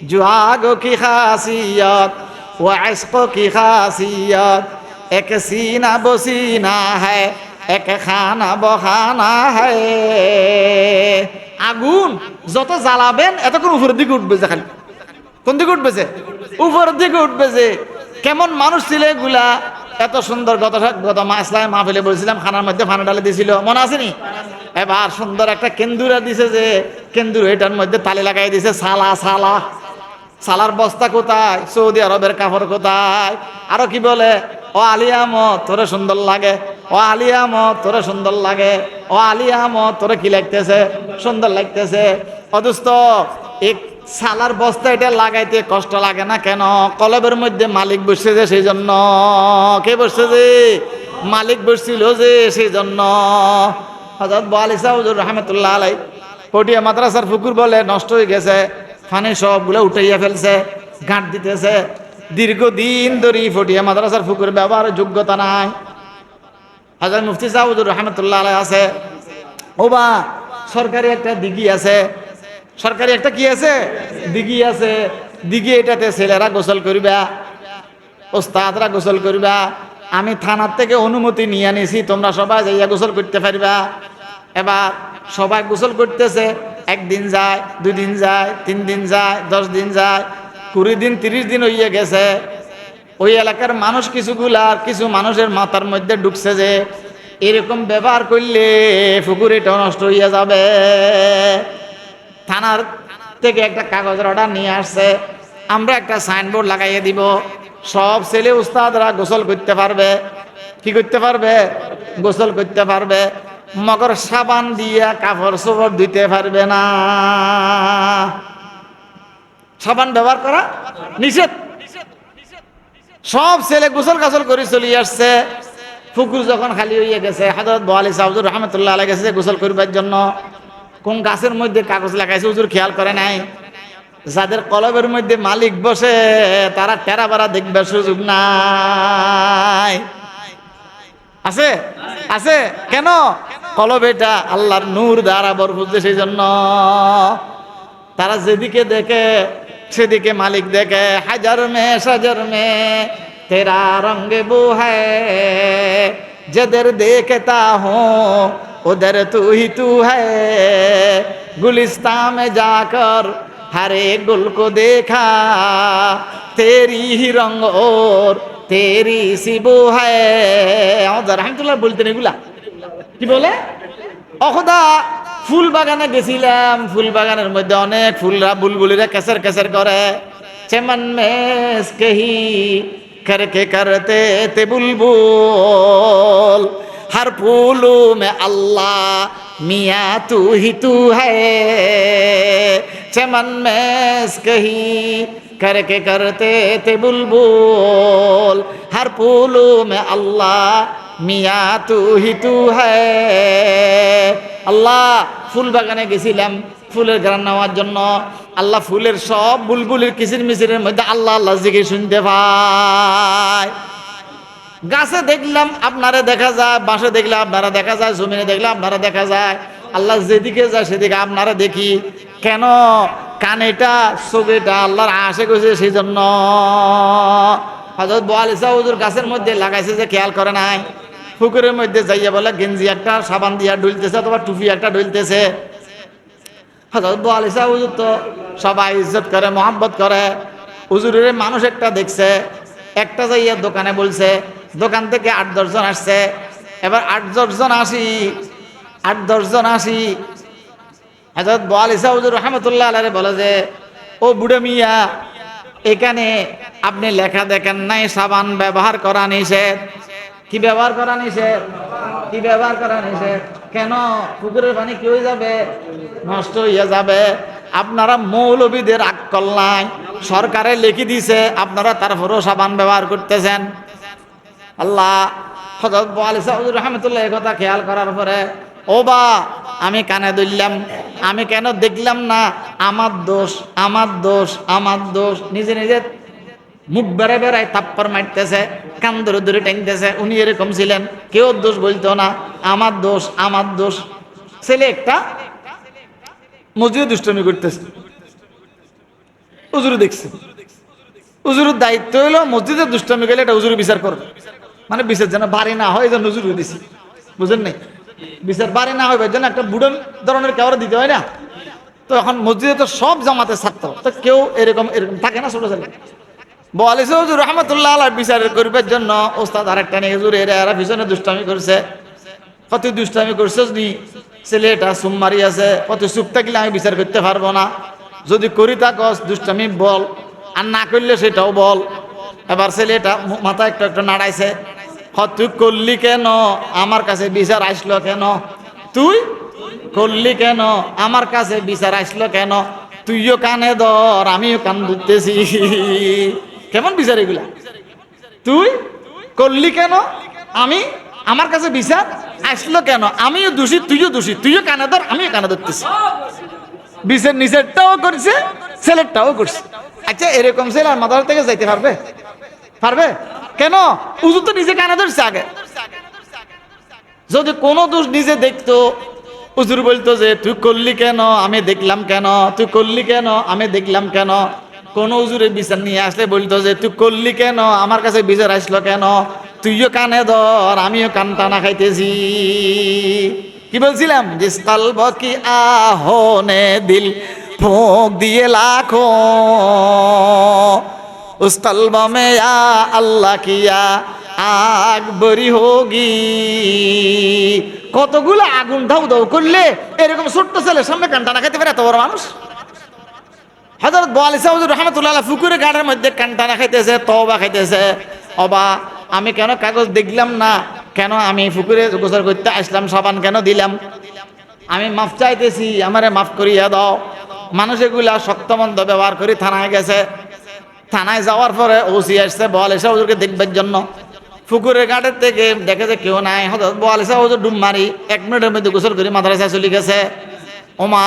जो आगों की खासियत वो इश्क़ों की खासियत, एक सीना बसीना है एक खाना बखाना है। আগুন যত জ্বালাবেন এতক্ষণ উপরের দিকে উঠবে, যে খালি কোন দিকে উঠবে? উপরের দিকে উঠবে। যে কেমন মানুষ ছিল এগুলা, এত সুন্দর। গত মাসলায় মাহফিলে বলছিলাম, খানার মধ্যে ফানা ডালে দিছিল, মনে আসেনি? এবার সুন্দর একটা কেন্দুরা দিছে, যে কেন্দুর এটার মধ্যে তালি লাগাই দিছে। সালার বস্তা কোথায়? সৌদি আরবের কাপড় কোথায়? আরো কি বলে, ও আলী আহমদ তোরে সুন্দর লাগে, ও আলী আহমদ তোরে সুন্দর লাগে, ও আলী আহমদ তোরে কি লাগতেছে? সুন্দর লাগতেছে। অদুস্ত এক সালার বস্তা এটা লাগাইতে কষ্ট লাগে না কেন? কলবের মধ্যে মালিক বসছে যে সেই জন্য। কে বসছে? যে মালিক বসছিল যে সেই জন্য। হযরত বওয়ালি সাউজুর রাহমাতুল্লাহ আলাইহি পটিয়া মাদ্রাসার পুকুর বলে নষ্ট হয়ে গেছে, পানি সবগুলো উঠাইয়া ফেলছে, গাঁট দিতেছে। দীর্ঘদিন ধরে পটিয়া মাদ্রাসার পুকুর ব্যবহারের যোগ্যতা নাই। হযরত মুফতি সাউজুর রাহমাতুল্লাহ আলাইহি আছে, ও বা সরকারি একটা দিঘি আছে, সরকারি একটা কি আছে? দিঘি আছে। দিঘি এটাতে ছেলেরা গোসল করিবা, ওস্তাদরা গোসল করিবা। আমি থানার থেকে অনুমতি নিয়ে আনিছি, তোমরা সবাই যাইয়া গোসল করতে পারবা। এবার সবাই গোসল করতেছে, একদিন যায়, 2 দিন যায়, 3 দিন যায়, 10 দিন যায়, 20 দিন 30 দিন হইয়া গেছে। ওই এলাকার মানুষ কিছু মানুষের মাথার মধ্যে ঢুকছে যে এরকম ব্যবহার করলে পুকুর এটা নষ্ট হইয়া যাবে। থানার থেকে একটা কাগজের অর্ডার নিয়ে আসছে, আমরা একটা সাইনবোর্ড লাগাইয়ে দিব, সব ছেলে উস্তাদরা গোসল করতে পারবে। কি করতে পারবে? গোসল করতে পারবে, মগর সাবান দিয়া কাপড় চোপড় ধুইতে পারবে না। সাবান ব্যবহার করা নিষেধ। সব ছেলে গোসল কাসল করে চলে আসছে। পুকুর যখন খালি হয়ে গেছে, হযরত বোয়ালি সাহেব হুজুর রহমতুল্লাহ আলাইহি গেছে গোসল করবার জন্য। কোন গাছের মধ্যে কাগজ লাগাইছে হুজুর খেয়াল করে নাই। যাদের কলবের মধ্যে মালিক বসে তারা টেরা বাড়া দেখবার সুযোগ নাই। আছে আছে কেন? কলব এটা আল্লাহর নূর দ্বারা ভরপুর, সেই জন্য তারা যেদিকে দেখে সেদিকে মালিক দেখে। হাজার মে সাজার মে তেরা রঙ্গে বো হ্যায়, जिधर देखता हूँ उधर तू ही तू है। गुलिस्तान में जाकर हर एक गुल को देखा, तेरी ही रंग और तेरी सी बो है। আমাদের রহমতুল্লাহ বলতেন এগুলা, কি বলে? অখদা ফুল বাগানে গেছিলাম, ফুল বাগানের মধ্যে অনেক ফুলরা বুলবুলিরা কেসর কেসর করে। চেমন মেস কহি करके करते थे बुलबुल, हर फूलों में अल्लाह मियाँ तू ही तू है। चमन में कही करके करते थे बुलबुल, हर फूलों में अल्लाह मियाँ तू ही तू है। আল্লাহ ফুল বাগানে গেছিলাম ফুলের ঘ্রাণ নেওয়ার জন্য। আল্লাহ ফুলের সব বুলবুলের কিচির মিচিরের মধ্যে আল্লাহ আল্লাহ জিকির শুনতে পায়। গাছে দেখলাম আপনারা দেখা যায়, বাঁশে দেখলে আপনারা দেখা যায়, জমিনে দেখলে আপনারা দেখা যায়। আল্লাহ যেদিকে যায় সেদিকে আপনারা দেখি। কেন? কানেটা চোখেটা আল্লাহর আশে গেছে, সেই জন্য। হযরত বোয়ালি সাহেব হুজুর গাছের মধ্যে লাগাইছে যে খেয়াল করে নাই। পুকুরের মধ্যে যাইয়া বলে গেঞ্জি একটা সাবান দিয়া ডুলতেছে অথবা টুপি একটা ডুলতেছে। হযরত বোয়ালি সাহেব হুজুর তো সবাই ইজ্জত করে, মহব্বত করে। হুজুরের মানুষ একটা দেখছে, একটা যাইয়া দোকানে বলছে, দোকান থেকে 8-10 জন আসছে। এবার 8-10 জন আসি হযরত বোয়ালি সাহেব হুজুর রহমতুল্লাহ আলাইহি বলে যে, ও বুড়া মিয়া, এখানে আপনি লেখা দেখেন নাই সাবান ব্যবহার করা নিষেধ? কি ব্যবহার করা নিষেধ? কি ব্যবহার করা নিষেধ? কেন? পুকুরের পানি কি হয়ে যাবে? নষ্ট হইয়া যাবে। আপনারা মৌলবীদের আক্কল নাই, সরকারে লিখে দিছে, আপনারা তারপরেও সাবান ব্যবহার করতেছেন। আল্লাহ হযরত বোয়ালি সাহেব রহমতুল্লাহ এই কথা খেয়াল করার পরে, ও বা আমি কানে ধরলাম, আমি কেন দেখলাম না? আমার দোষ, আমার দোষ, আমার দোষ। নিজে নিজে মুখ বেড়ে বেড়ায় তাপ্পর মারতেছে, কান ধরে ধরে টেনতেছে। উনি এরকম ছিলেন, কেউ দোষ বলতো না, আমার দোষ, আমার দোষ। ছেলে একটা মসজিদে দুষ্টমি করতেছে, হুজুর দেখছে। হুজুরের দায়িত্ব হলো মসজিদে দুষ্টমি গেলে এটা হুজুর বিচার করবে, মানে বিচার যেন বাড়ি না হয়, যেন হুজুর দিছি, বুঝেন নাই? বিচার বাড়ি না হয় যেন একটা বুড়ো ধরনের কেউ দিতে হয় না। তো এখন মসজিদে তো সব জামাতে ছাত্র, তো কেউ এরকম এরকম থাকে না, ছোট ছেলে। বোয়ালি সাহেব হুজুর রহমতুল্লাহ আলাইহি বিচার করবার জন্য ওস্তাদ আরেকটা নিয়ে হুজুর এরা পিছনে দুষ্টামি করছে। কত দুষ্টামি করছে নি ছেলেটা চুপ মারি আছে, কত চুপ থাকলে আমি বিচার করতে পারবো না। যদি করি থাকস দুষ্টামি বল, আর না করলে সেটাও বল। এবার ছেলেটা মাথা একটু একটু নাড়াইছে। তুই করলি কেন? আমার কাছে বিচার আসলো কেন? তুই করলি কেন? আমার কাছে বিচার আসলো কেন? তুইও কানে ধর, আমিও কান ধরতেছি। কেমন বিচার এগুলা? তুই করলি কেন? আমার কাছে বিচার আসলো কেন? আমিও দোষী, তুইও দোষী, তুইও কানে ধর, আমিও কানে ধরতেছি। বিচার নিজেরটাও করছে, ছেলেরটাও করছে। আচ্ছা, এরকম ছেলে আর মাদার থেকে যাইতে পারবে? পারবে কেন? হুজুর তো নিজে কানে ধরছে আগে। যদি কোনো দোষ নিজে দেখতো, হুজুর বলতো যে তুই করলি কেন? আমি দেখলাম কেন? তুই করলি কেন? আমি দেখলাম কেন? কোন হুজুরের বিচার নিয়ে আসলে বলতো যে তুই করলি কেন? আমার কাছে বিচার আসলো কেন? তুইও কানে ধর, আমিও কান টানা খাইতেছি। কি বলছিলাম? জিস কলব কি আহনে দিল ফোঁক দিয়ে লাখো, উস কলব মে ইয়া আল্লাহ কিয়া আগ বরি হোগি। কতগুলো আগুন ধাউ ধাউ করলে এরকম ছোট্ট ছেলে সামনে কান টানা খাইতে পারে এত বড় মানুষ? হযরত বোয়ালি সাহেব রহমতুল্লাহ আলাইহি পুকুরে গাড়ের মধ্যে কান টানা খাইতেছে, তওবা খাইতেছে। অবা আমি কেন কাগজ দেখলাম না? কেন আমি পুকুরে গোসল করতে আসলাম, সাবান কেন দিলাম? আমি মাফ চাইতেছি, আমারে মাফ করিয়া দাও। মানুষ এগুলা শক্তমন্দ ব্যবহার করে থানায় গেছে। থানায় যাওয়ার পরে ওসি আসছে বোয়ালি সাহেব হুজুরকে দেখবার জন্য। পুকুরের ঘাটের থেকে দেখে যে কেউ নাই, হঠাৎ বলে হুজুর ডুব মারি 1 মিনিটের মধ্যে গোসল করে মাদ্রাসায় চলে গেছে। ওমা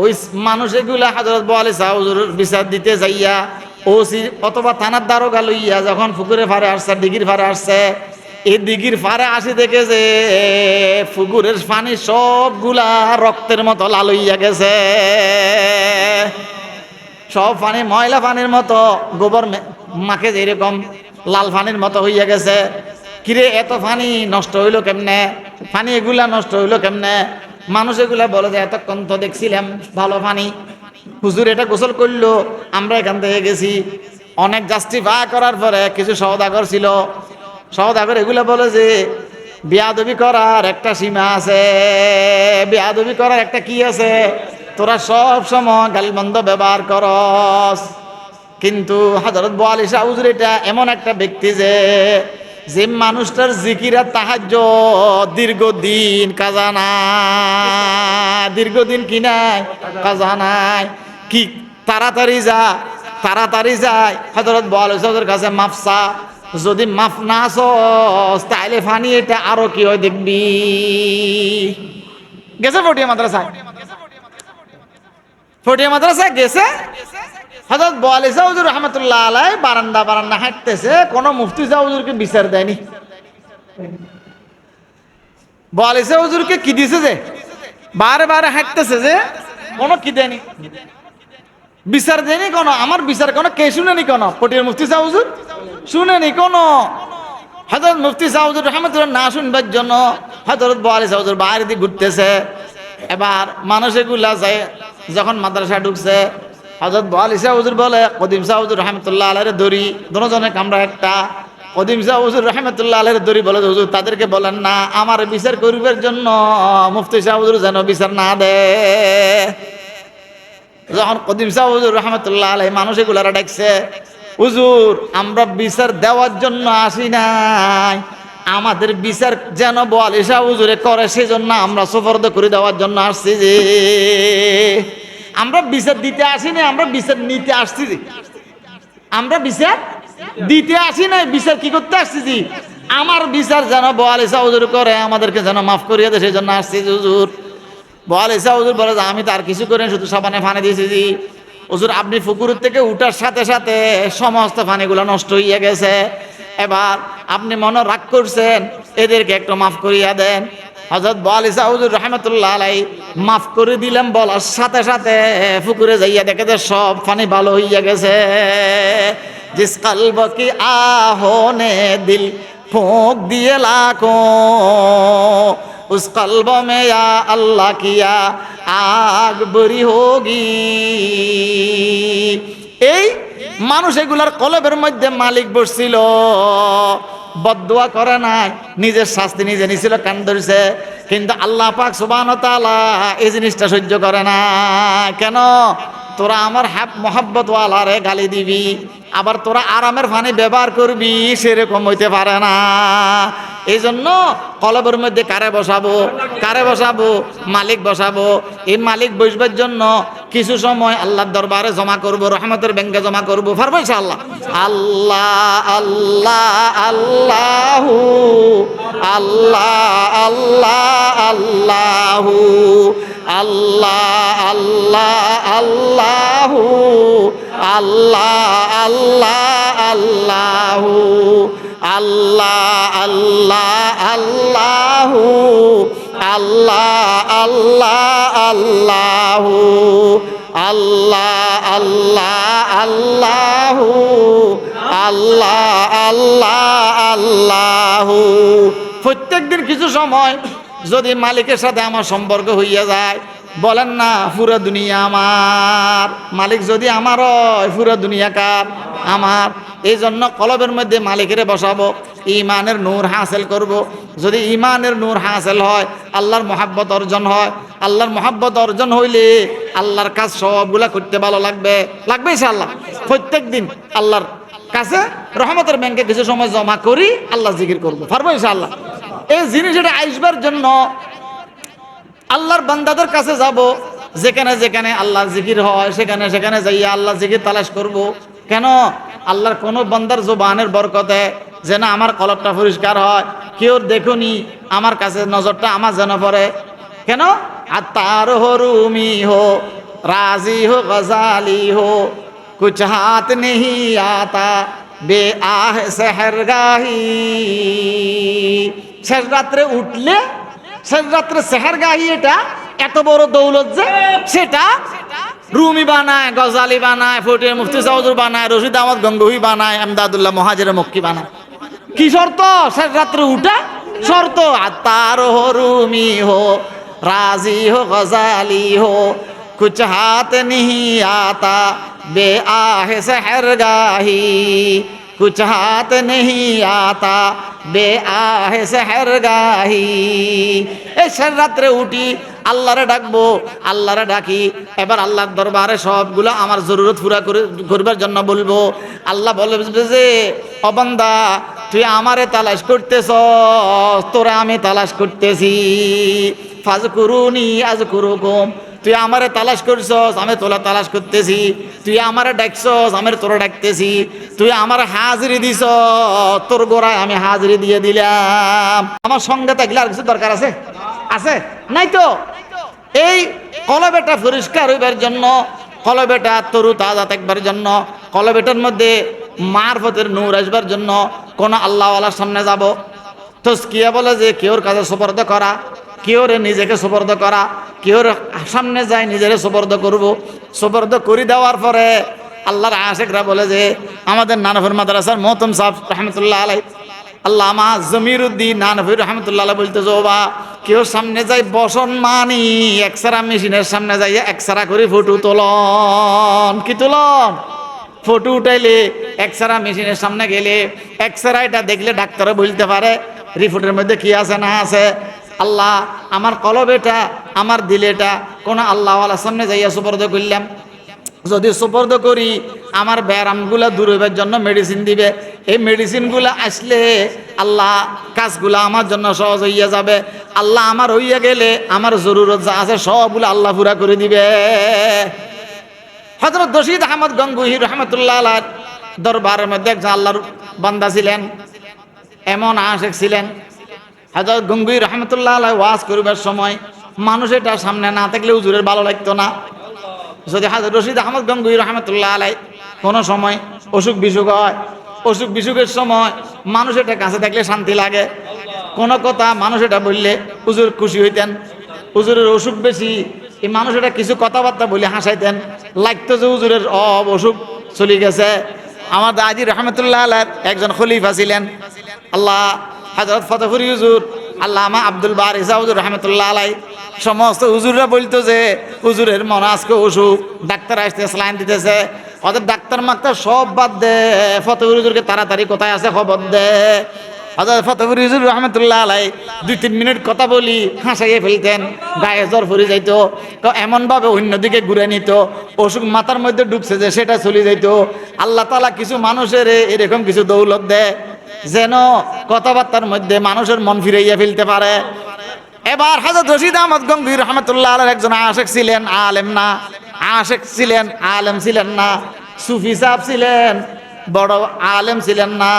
ওই মানুষ এগুলা হযরত বলে হুজুরের বিচার দিতে যাইয়া ওসি অথবা থানার দারোগা লইয়া যখন পুকুরে ফারে আসছে, দিঘির ফারে আসছে, এই দিঘির ফারে আসি দেখে যে পুকুরের পানি সবগুলা রক্তের মতো লাল হইয়া গেছে। সব পানি ময়লা পানির মতো, গোবর মাখে যেরকম লাল পানির মতো হইয়া গেছে। কিরে এত পানি নষ্ট হইলো কেমনে, পানি এগুলা নষ্ট হইলো কেমনে? মানুষ এগুলা বলে যে এতক্ষণ তো দেখছিলাম ভালো পানি, হুজুর এটা গোসল করলো, আমরা এখান থেকে গেছি। অনেক জাস্টিফাই করার পরে কিছু সওদাগর ছিল, সওদাগর এগুলা বলে যে বেয়াদবি করার একটা সীমা আছে, বেয়াদবি করার একটা কি আছে, তোরা সব সময় গালমন্দ ব্যবহার করস। কিন্তু হযরত বোয়ালি শাহ হুজুর এটা এমন একটা ব্যক্তি যে মানুষটার জিকিরা তাহাজ্জুদ দীর্ঘদিন কাজা নাই, দীর্ঘদিন কি নাই কাজা নাই। কি তাড়াতাড়ি যায় হযরত বোয়ালি শাহ হুজুরের কাছে মাফসা, যদি মাফ না আসস তাইলে ফানি এটা আরো কি হয় দেখবি। গেছে ফটিয়া মাদ্রাসায়, ফটিয়া মাদ্রাসায় গেছে। হযরত বোয়ালি শাহ হুজুর রাহমাতুল্লাহ আলাইহি বারান্দা হাঁটতেছে, কোন মুফতি শাহ হুজুরকে বিচার দেয়নি। বোয়ালি শাহ হুজুরকে কি দিছে যে বারে হাঁটতেছে, যে কোনো কি দেয়নি, বিচার দেয়নি কোনো। আমার বিচার কোনো কে শুনেনি, কোনো পটিয়ার মুফতি শাহ হুজুর শুনেনি কোনো। হযরত মুফতি শাহ হুজুর রাহমাতুল্লাহ না শুনবার জন্য হযরত বোয়ালি শাহ হুজুর বাইরে দিয়ে ঘুরতেছে। এবার মানুষ এগুলা যায় যখন মাদ্রাসা ঢুকছে, হযরত বোয়ালি শাহ হুজুর বলে কদিম শাহ হুজুর রাহমাতুল্লাহ আলাইহির দড়ি, দুজনে কামরা একটা। কদিম শাহ হুজুর রাহমাতুল্লাহ আলাইহির দড়ি বলে হুজুর তাদেরকে বলেন না আমার বিচার করিবার জন্য মুফতি শাহ হুজুর যেন বিচার না দেয়। যখন কদিম শাহ হুজুর রাহমাতুল্লাহ আলাইহি মানুষ এগুলারা ডাকছে, হুজুর আমরা বিচার দেওয়ার জন্য আসি নাই, আমাদের বিচার যেন বোয়ালি শাহ হুজুরে করে সেজন্য আমরা সুপর্দ করে দেওয়ার জন্য আসছি। যে আমরা বিচার দিতে আসি না, আমরা বিচার নিতে আসছি। যে আমরা বিচার দিতে আসি নাই, বিচার কি করতে আসছি? জি আমার বিচার যেন বোয়ালি শাহ হুজুর করে, আমাদেরকে যেন মাফ করিয়ে দেয় সেই জন্য আসছি। হুজুর বোয়ালি শাহ হুজুর বলে যে আমি তার কিছু করেন, শুধু সাবানে পানি দিয়েছি। জি হুজুর আপনি পুকুরের থেকে উঠার সাথে সাথে সমস্ত পানিগুলো নষ্ট হইয়া গেছে, এবার আপনি মনে রাগ করছেন, এদেরকে একটু মাফ করিয়া দেন। হযরত বোয়ালি শাহ হুজুর রাহমাতুল্লাহ আলাইহি মাফ করে দিলেন, বলার সাথে সাথে পুকুরে যাইয়া দেখে যে সব পানি ভালো হইয়া গেছে। জিস কলব কি আহোনে দিল ফোঁক দিয়ে লাখো, উস কলব মে ইয়া আল্লাহ কিয়া আগ বরি হোগি। এই মানুষ এগুলার কলবের মধ্যে মালিক বসছিল, বদদুয়া করে নাই, নিজের শাস্তি নিজে নিছিল, কান ধরেছে। কিন্তু আল্লাহ পাক সুবহানাহু ওয়া তাআলা এই জিনিসটা সহ্য করে না। কেন? তোরা আমার মোহাব্বত ওয়ালারে গালি দিবি, আবার তোরা আরামের পানি ব্যবহার করবি, সেরকম হইতে পারে না। এই জন্য কলবের মধ্যে কারে বসাবো? মালিক বসাবো। এই মালিক বসবার জন্য কিছু সময় আল্লাহর দরবারে জমা করব, রহমতের ব্যাংকে জমা করব। পারবো ইনশাআল্লাহ? আল্লাহ আল্লাহ আল্লাহু আল্লাহ আল্লাহ আল্লাহু আল্লাহ আল্লাহ আল্লাহু আল্লাহ আল্লাহ আল্লাহু আল্লাহ আল্লাহ আল্লাহু আল্লাহ আল্লাহ আল্লাহু আল্লাহ আল্লাহ আল্লাহু আল্লাহ আল্লাহ আল্লাহু। প্রত্যেকদিন কিছু সময় যদি মালিকের সাথে আমার সম্পর্ক হইয়া যায়, বলেন না পুরো দুনিয়া আমার। মালিক যদি আমার হয়, পুরো দুনিয়া কার? আমার। এই জন্য কলবের মধ্যে মালিকের বসাবো, ইমানের নূর হাসিল করব। যদি ইমানের নূর হাসিল হয়, আল্লাহর মহাব্বত অর্জন হয়। আল্লাহর মহাব্বত অর্জন হইলে আল্লাহর কাজ সবগুলা করতে ভালো লাগবে ইনশাআল্লাহ। প্রত্যেক দিন আল্লাহর কাছে রহমতের ব্যাংকে কিছু সময় জমা করি, আল্লাহ জিকির করবো। পারবো ইনশাআল্লাহ? এই জিনিসটা আইসবার জন্য আল্লাহর বান্দাদের কাছে যাব, যেখানে যেখানে আল্লাহর জিকির হয় সেখানে সেখানে যাইয়া আল্লাহ জিকির তালাশ করব। কেন? আল্লাহর কোন বান্দার জবানের বরকতে যেন আমার কলবটা পরিষ্কার হয়, কেউ দেখুনি আমার কাছে নজরটা আমার যেন পড়ে। কেন? আত্মার হো রুমি হো রাজি হো গজালি হো কুছ হাত নেহি আতা বে আহ সেহরগাহি। শেষ রাত্রে উঠলে, শেষ রাত্রে সেহরগাহি, এটা এত বড় দৌলত যে সেটা রুমি বানায়, গজালি বানায়, ফটিয়া মুফতি চৌধুরী বানায়, রশিদ আহমদ গঙ্গোহী বানায়, আমদাদুল্লাহ মহাজের মক্কি বানায়। কি শর্ত? শেষ রাত্রে উঠা শর্ত। আত্মার হো রুমি হো রাজি হো গজালি হো কুছ হাত नहीं आता बे आह सहरगाही कुछ हाथ नहीं आता বে আহে সেহরগাহি। এই শেষ রাত্রে উঠি আল্লাহরে ডাকবো, আল্লাহরে ডাকি, এবার আল্লাহর দরবারে সবগুলো আমার জরুরত পুরা করবার জন্য বলবো। আল্লাহ বলবে যে ও বান্দা তুই আমারে তালাশ করতেছ, তোরে আমি তালাশ করতেছি। ফাজকুরুনি আযকুরুকুম, তুই আমারে তালাশ করছস, আমি তোলা তালাশ করতেছি। তুই আমারে ডাকছস, আমি তোরা ডাকতেছি। তুই আমার হাজিরি দিছ, তোর গোড়ায় আমি হাজিরি দিয়ে দিলাম। আমার সঙ্গে থাকলে আর কিছু দরকার আছে? আছে নাই তো? এই কলবেটা পরিষ্কার হইবার জন্য, কলবেটা তরু তাজা থাকবার জন্য, কলবেটার মধ্যে মারফতের নূর আসবার জন্য কোন আল্লাহওয়ালার সামনে যাব। তাজকিয়া বলে যে কেউর কাছে সুপর্দ করা, কেউরে নিজেকে সুপর্দ করা, কেউর সামনে যায় নিজেরে সুপর্দ করব। সুপর্দ করে দেওয়ার পরে আল্লাহর আশিকরা বলে যে আমাদের নানপুর মাদ্রাসার মোহতম সাহেব রহমতুল্লাহ আলাই, আল্লামা জমিরুদ্দিন নানপুর রহমতুল্লাহ আলাই বলতে বা কেউ সামনে যাই বসন মানি এক্সরা মেশিনের সামনে যাইয়া এক্সরা করে ফটো তোলন। কি তোলন? ফটো উঠাইলে এক্সরা মেশিনের সামনে গেলে এক্সরা এটা দেখলে ডাক্তারে বলতে পারে রিপোর্টের মধ্যে কি আছে না আছে। আল্লাহ আমার কলবেটা, আমার দিলেটা কোন আল্লাহওয়ালার সামনে যাইয়া সুপর্দ করলাম। যদি সুপর্দ করি আমার ব্যায়ামগুলা দূর হইবার জন্য মেডিসিন দিবে। এই মেডিসিনগুলা আসলে আল্লাহ কাজগুলা আমার জন্য সহজ হইয়া যাবে। আল্লাহ আমার হইয়া গেলে আমার জরুরত যা আছে সবগুলো আল্লাহ পুরা করে দিবে। হযরত রশিদ আহমদ গঙ্গোহী রহমতুল্লাহ আলাইহ দরবারের মধ্যে একজন আল্লাহর বান্দা ছিলেন, এমন আশিক ছিলেন। হযরত গঙ্গোহী রহমতুল্লাহ আলাইহ ওয়াজ করবার সময় মানুষ এটা সামনে না থাকলে হুজুরের ভালো লাগতো না। যদি হযরত রশিদ আহমদ গঙ্গোহী রহমতুল্লাহ আলাইহ কোনো সময় অসুখ বিসুখ হয়, অসুখ বিসুখের সময় মানুষ এটা কাছে থাকলে শান্তি লাগে। কোনো কথা মানুষ এটা বললে হুজুর খুশি হইতেন। হুজুরের অসুখ বেশি, এই মানুষ এটা কিছু কথাবার্তা বলে হাসাইতেন, লাগতো যে হুজুরের অসুখ চলে গেছে। আমার দাদি রহমতুল্লাহ আলাইহ একজন খলিফা ছিলেন, আল্লাহ হযরত ফতেপুরি হুজুর, আল্লামা আব্দুল বারী হুজুর রহমতুল্লাহ আলাইহ। সমস্ত হুজুররা বলতো যে হুজুরের মনে আজকে অসুখ, ডাক্তার আসতে স্লাইন দিতেছে। ওদের ডাক্তার মাক্তার সব বাদ দে, ফতেপুরি হুজুরকে তাড়াতাড়ি কোথায় আছে খবর দে। হযরত ফতেপুরি হুজুর রহমতুল্লাহ আলাইহ 2-3 মিনিট কথা বলি হাসাইয়ে ফেলতেন, গায়ে জ্বর ফুরে যাইত। তো এমনভাবে অন্যদিকে ঘুরে নিত, অসুখ মাথার মধ্যে ঢুকছে যে সেটা চলে যাইত। আল্লাহ তাআলা কিছু মানুষের এরকম কিছু দৌলত দেয় যেন কথাবার্তার মধ্যে মানুষের মন ফিরাইয়া ফেলতে পারে। এবার হযরত রশিদ আহমদ গঙ্গোহী রহমতুল্লাহ আলাইহ একজন আশিক ছিলেন, আলেম না। আশিক ছিলেন, আলেম ছিলেন না। সুফি সাহেব ছিলেন, বড় আলেম ছিলেন না।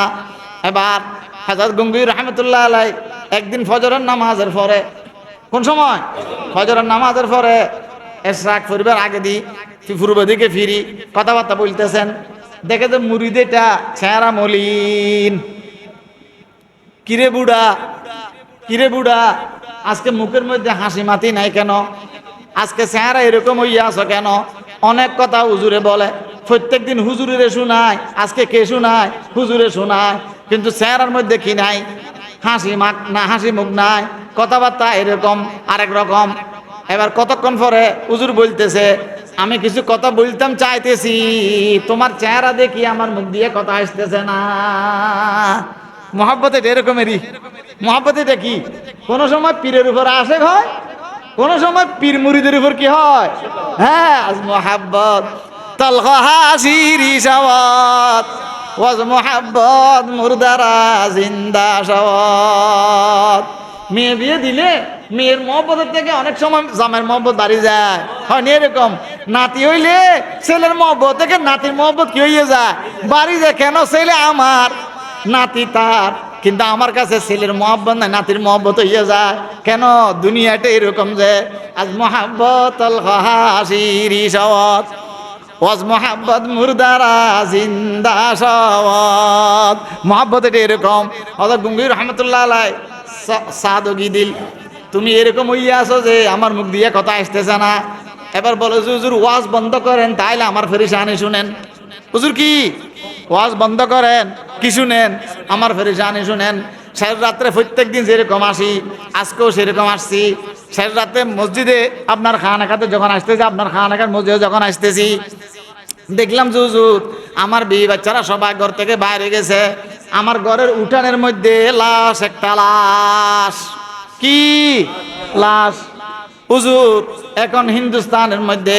এবার হযরত গঙ্গোহী রহমতুল্লাহ আলাইহ একদিন ফজরের নামাজের পরে, কোন সময়? ফজরের নামাজের পরে ইশরাক পড়বার আগে পূর্ব দিকে ফিরি কথাবার্তা বলতেছেন। দেখে যে মুরিদেটা চেহারা মলিন। কিরে বুড়া, কিরে বুড়া, আজকে মুখের মধ্যে হাসি মাতি নাই কেন? আজকে চেহারা এরকম হইয়া আছো কেন? অনেক কথা হুজুরে বলে, প্রত্যেক দিন হুজুরে শোনায়, আজকে কে শোনায়? হুজুরে শোনায়, কিন্তু চেহারার মধ্যে কি নাই? হাসি মাখ না, হাসি মুখ নাই, কথাবার্তা এরকম আরেক রকম। এবার কতক্ষণ পরে হুজুর বলতেছে আমি কিছু কথা বলতাম চাইতেছি, তোমার চেহারা দেখি আমার মুখ দিয়ে কথা আসতেছে না। মহাব্বত এটা এরকমেরই। মহাব্বত এটা কি? কোন সময় পীরের উপর আশেক হয়, কোন সময় পীর মুরিদের উপর কি হয়? হ্যাঁ, মহাব্বত তলখা হাসিরি সাওয়াত ওয়াজ মহাব্বত মুরদারা জিন্দা সাওয়াত। মেয়ে বিয়ে দিলে মেয়ের মহব্বতের থেকে অনেক সময় জামের মহব্বত বাড়ি যায়, হয় না এরকম? নাতি হইলে ছেলের মহব্বত থেকে নাতির মহব্বত কি হইয়ে যায়, বাড়ি যে কেন ছেলে আমার নাতি তার, কিন্তু আমার কাছে ছেলের মহব্বত না নাতির মহব্বত হইয়া যায় কেন? দুনিয়াটা এরকম যে আজ মোহাব্বত আল হাসিরি সওয়াত ওয়াজ মোহাব্বত মুরদারা জিন্দা সওয়াত। মোহাব্বত এটা এরকম। হযরত গঙ্গুহি রহমতুল্লাহ আলাইহি সাদগি দিল, তুমি এরকম হইয়া আছো যে আমার মুখ দিয়ে কথা আসতেছে না। এবার বলো যে হুজুর ওয়াজ বন্ধ করেন, তাইলে আমার ফেরেশানি শুনেন। হুজুর কি ওয়াজ বন্ধ করেন, কি শুনেন? আমার ফেরেশানি শুনেন। শেষ রাত্রে প্রত্যেক দিন যেরকম আসি, আজকেও সেরকম আসছি। শেষ রাতে মসজিদে আপনার খানাখাতে যখন আসতেছি, আপনার খানাখার মসজিদে যখন আসতেছি, দেখলাম যে হুজুর আমার বিয়ে বাচ্চারা সবাই ঘর থেকে বাইরে গেছে। আমার ঘরের উঠানের মধ্যে লাশ, একটা লাশ। কি লাশ? হুজুর এখন হিন্দুস্তানের মধ্যে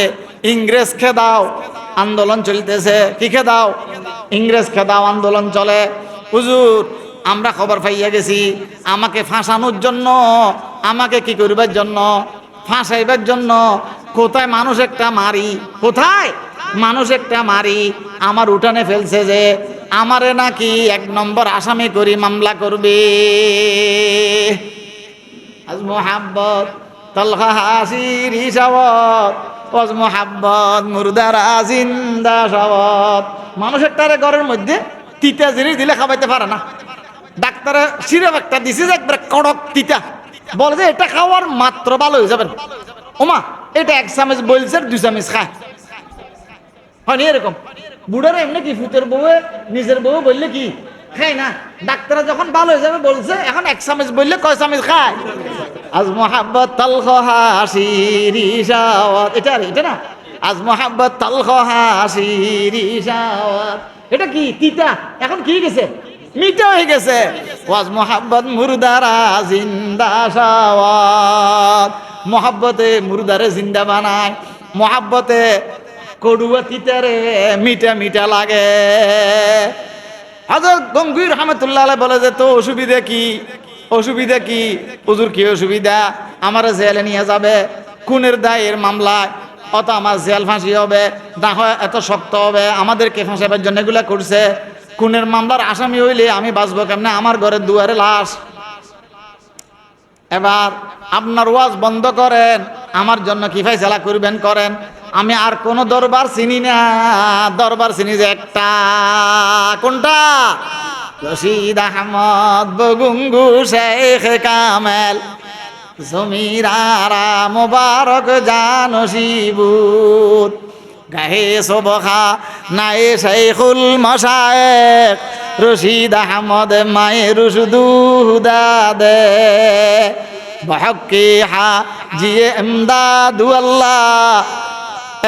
ইংরেজ খেদাও আন্দোলন চলতেছে। কি খেদাও? ইংরেজ খেদাও আন্দোলন চলে। হুজুর আমরা খবর পাইয়া গেছি, আমাকে ফাঁসানোর জন্য, আমাকে কি করবার জন্য, ফাঁসাইবার জন্য কোথায় মানুষ একটা মারি, কোথায় মানুষ একটা মারি আমার উঠানে ফেলছে যে আমারে নাকি 1 নম্বর আসামি করি মামলা করবে। আজ মোহাব্বত তলহা হাসিরি সওয়াত ওয়াজ মোহাব্বত মুরদারা জিন্দা সওয়াত। মানুষ একটারে ঘরের মধ্যে তিতা জিনিস দিলে খাওয়াইতে পারে না। ডাক্তারে সিরাপ একটা দিছে যে একবারে কড়ক তিতা, বলে যে এটা খাওয়ার মাত্র ভালো হয়ে যাবেন। ওমা এটা 1 চামচ বলছে 2 চামচ খায়, হয় না এরকম? বুড়ারা এমনি কি ফুতের বউ নিজের বউ বললে কি খায় না? ডাক্তার যখন ভালো হয়ে যাবে বলছে, এখন 1 চামচ বললে কয় চামচ খায়? আজ মোহাব্বত তালখা হাসিরি সওয়াত, এটা না? আজ মোহাব্বত তালখা হাসিরি সওয়াত, এটা কি তিতা, এখন কি গেছে? মিঠা হয়ে গেছে। ওয়াজ মোহাব্বত মুরদারা জিন্দা সওয়াত। মোহাব্বতে মুরদারে জিন্দা বানায়, মোহাব্বতে কড়ুয়া তিতারে মিঠা মিঠা লাগে। হযরত গঙ্গুহি রহমতুল্লাহ আলাইহি বলে যে তো অসুবিধা কি? অসুবিধা কি? হুজুর কি অসুবিধা? আমার জেলে নিয়ে যাবে খুনের দায়ের মামলায়, অত আমার জেল ফাঁসি হবে, না হয় এত শক্ত হবে, আমাদেরকে ফাঁসাবার জন্য এগুলা করছে। খুনের মামলার আসামি হইলে আমি বাঁচবো কেমনে? আমার ঘরের দুয়ারে লাশ। এবার আপনার ওয়াজ বন্ধ করেন, আমার জন্য কি ফয়সালা করবেন করেন। আমি আর কোন দরবার চিনি না, দরবার চিনি যে একটা। কোনটা? রশিদ আহমদ বগুঙ্গু শেখ কামেল জমিরারা মোবারক জানসিবুত গাহে সবখা নাই শেখুল মশায়েখ রশিদ আহমদ মায়ের সুদুদাদে বহকে হা জিয়ে ইমদাদু আল্লাহ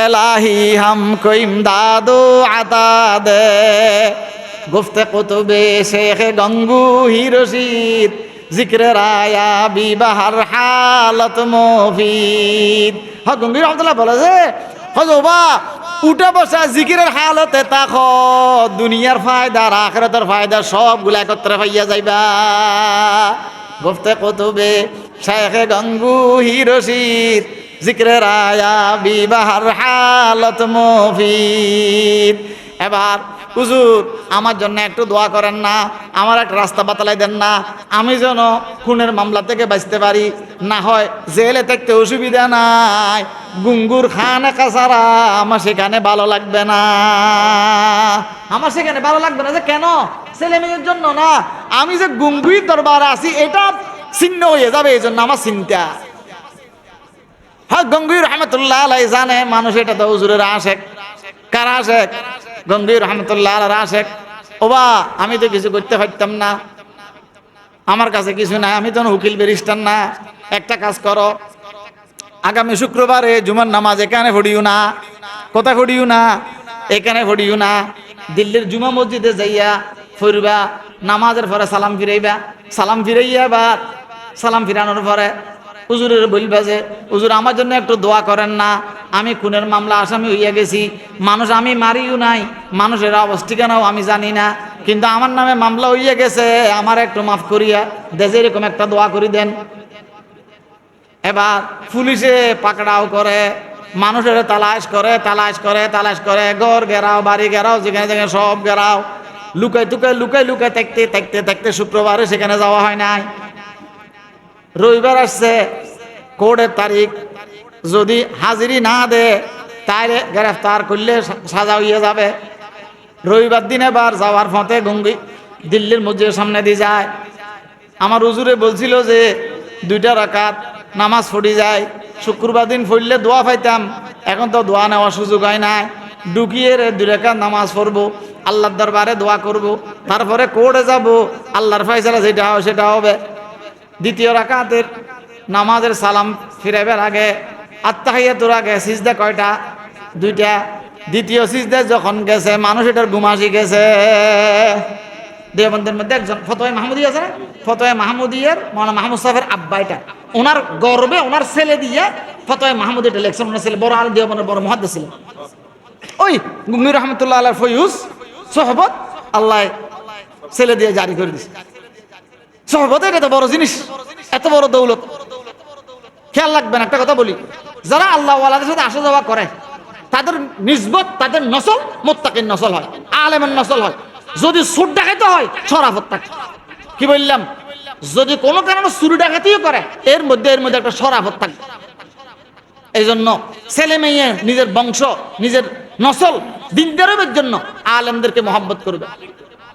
এলাহি হামকো ইমদাদু আতা দে গুফতে কুতুবে শেখ গঙ্গুহি রশিদ জিক্রে রায়া বিবাহার হালত মুফিদ। হ্যাঁ গঙ্গুহি রহমতুল্লাহ বলে যে হজবা উঠে বসা জিকিরের হালতে তাক দুনিয়ার ফায়দা আর আখিরাতের ফায়দা সবগুলা একত্রে পাইয়া যাইবা। গুফতে কুতুবে শেখ গঙ্গুহি রশিদ জিক্রে রায়া বিবাহার হালত মুফিদ। এবার হুজুর আমার জন্য একটু দোয়া করেন না, আমার একটা রাস্তা বাতলাই দেন না, আমি যেন খুনের মামলা থেকে বাঁচতে পারি, না হয় জেলে থাকতে অসুবিধা নাই, গুঙ্গুর খানে কাছারা আমার সেখানে ভালো লাগবে না। আমার সেখানে ভালো লাগবে না যে কেন? ছেলে মেয়ের জন্য না, আমি যে গুঙ্গুর দরবারে আছি এটা ছিন্ন হয়ে যাবে, এই জন্য আমার চিন্তা। হ্যাঁ গঙ্গুহি রহমতুল্লাহ আলাইহি জানে মানুষ এটা তো হুজুরের আশেক। কার আশেক? গঙ্গুহি রহমতুল্লাহ আলাইহির আশেক। ওবা আমি তো কিছু করতে পারতাম না, আমার কাছে কিছু নাই, আমি তো উকিল ব্যারিস্টার না। একটা কাজ করো, আগামী শুক্রবারে জুমার নামাজ এখানে পড়িও না। কোথায় পড়িও না? এখানে পড়িও না, দিল্লির জুমা মসজিদে যাইয়া পড়বা, নামাজের পরে সালাম ফিরাইবা, সালাম ফিরাইয়া বা সালাম ফিরানোর পরে হুজুরের বলবা যে হুজুর আমার জন্য একটু দোয়া করেন না, আমি খুনের মামলা আসামি হইয়া গেছি, মানুষ আমি মারিও নাই, মানুষের অবস্থিকানাও আমি জানি না, কিন্তু আমার নামে মামলা হইয়া গেছে, আমার একটু মাফ করিয়া দেশে এরকম একটা দোয়া করি দেন। এবার পুলিশে পাকড়াও করে, মানুষের তালাশ করে ঘর ঘেরাও, বাড়ি ঘেরাও, যেখানে যেখানে সব ঘেরাও, লুকাই থাকতে শুক্রবারে সেখানে যাওয়া হয় নাই। রবিবার আসছে, কোর্টের তারিখ, যদি হাজিরি না দে তাহলে গ্রেফতার করলে সাজা হইয়া যাবে। রবিবার দিন এবার যাওয়ার পথে গঙ্গি দিল্লির মসজিদের সামনে দিয়ে যায়। আমার হুজুরে বলছিল যে 2টা রাকাত নামাজ পড়ি যায়, শুক্রবার দিন পড়লে দোয়া পাইতাম, এখন তো দোয়া নেওয়ার সুযোগ হয় নাই। ঢুকিয়ে 2 রাকাত নামাজ পড়বো, আল্লাহর দরবারে দোয়া করব, তারপরে কোর্টে যাব, আল্লাহর ফয়সালা যেটা হবে সেটা হবে। 2য় রাকাতের নামাজের সালাম ফিরাইবার আগে, আত্তাহিয়াতুর আগে সিজদা কয়টা? 2টা। 2য় সিজদা যখন গেছে, মানুষ এটার ঘুমাসি গেছে। দেওবন্দের মধ্যে একজন ফতোয়া মাহমুদিয়া আছে না, ফতোয়া মাহমুদিয়ার মাওলানা মাহমুদ সাহেবের আব্বা, এটা ওনার গর্বে ওনার ছেলে দিয়ে ফতোয়া মাহমুদিয়া লেখছেন। ওনার ছেলে বড় আল দেওবন্দের বড় মুহাদ্দিস ছিলেন। ওই গঙ্গুই রহমতুল্লাহ আলাইহির ফয়ুজ সোহবত আল্লাহ ছেলে দিয়ে জারি করে দিয়েছে। সোহবত এটা তো বড় জিনিস, এত বড় দৌলত। খেয়াল রাখবেন, একটা কথা বলি, যারা আল্লাহ ওয়ালাদের সাথে আসা যাওয়া করে তাদের নিসবত, তাদের নসল মুত্তাকিন নসল হয়, আলেমের নসল হয়। যদি সুদ ডাকাইতে হয় শরাফত থাকে। কি বললাম? যদি কোনো কারণে চুরি ডাকাতিও করে এর মধ্যে একটা শরাফত থাকে। এই জন্য ছেলে মেয়ে নিজের বংশ, নিজের নসল দিনদারের জন্য আলেমদেরকে মহব্বত করবে।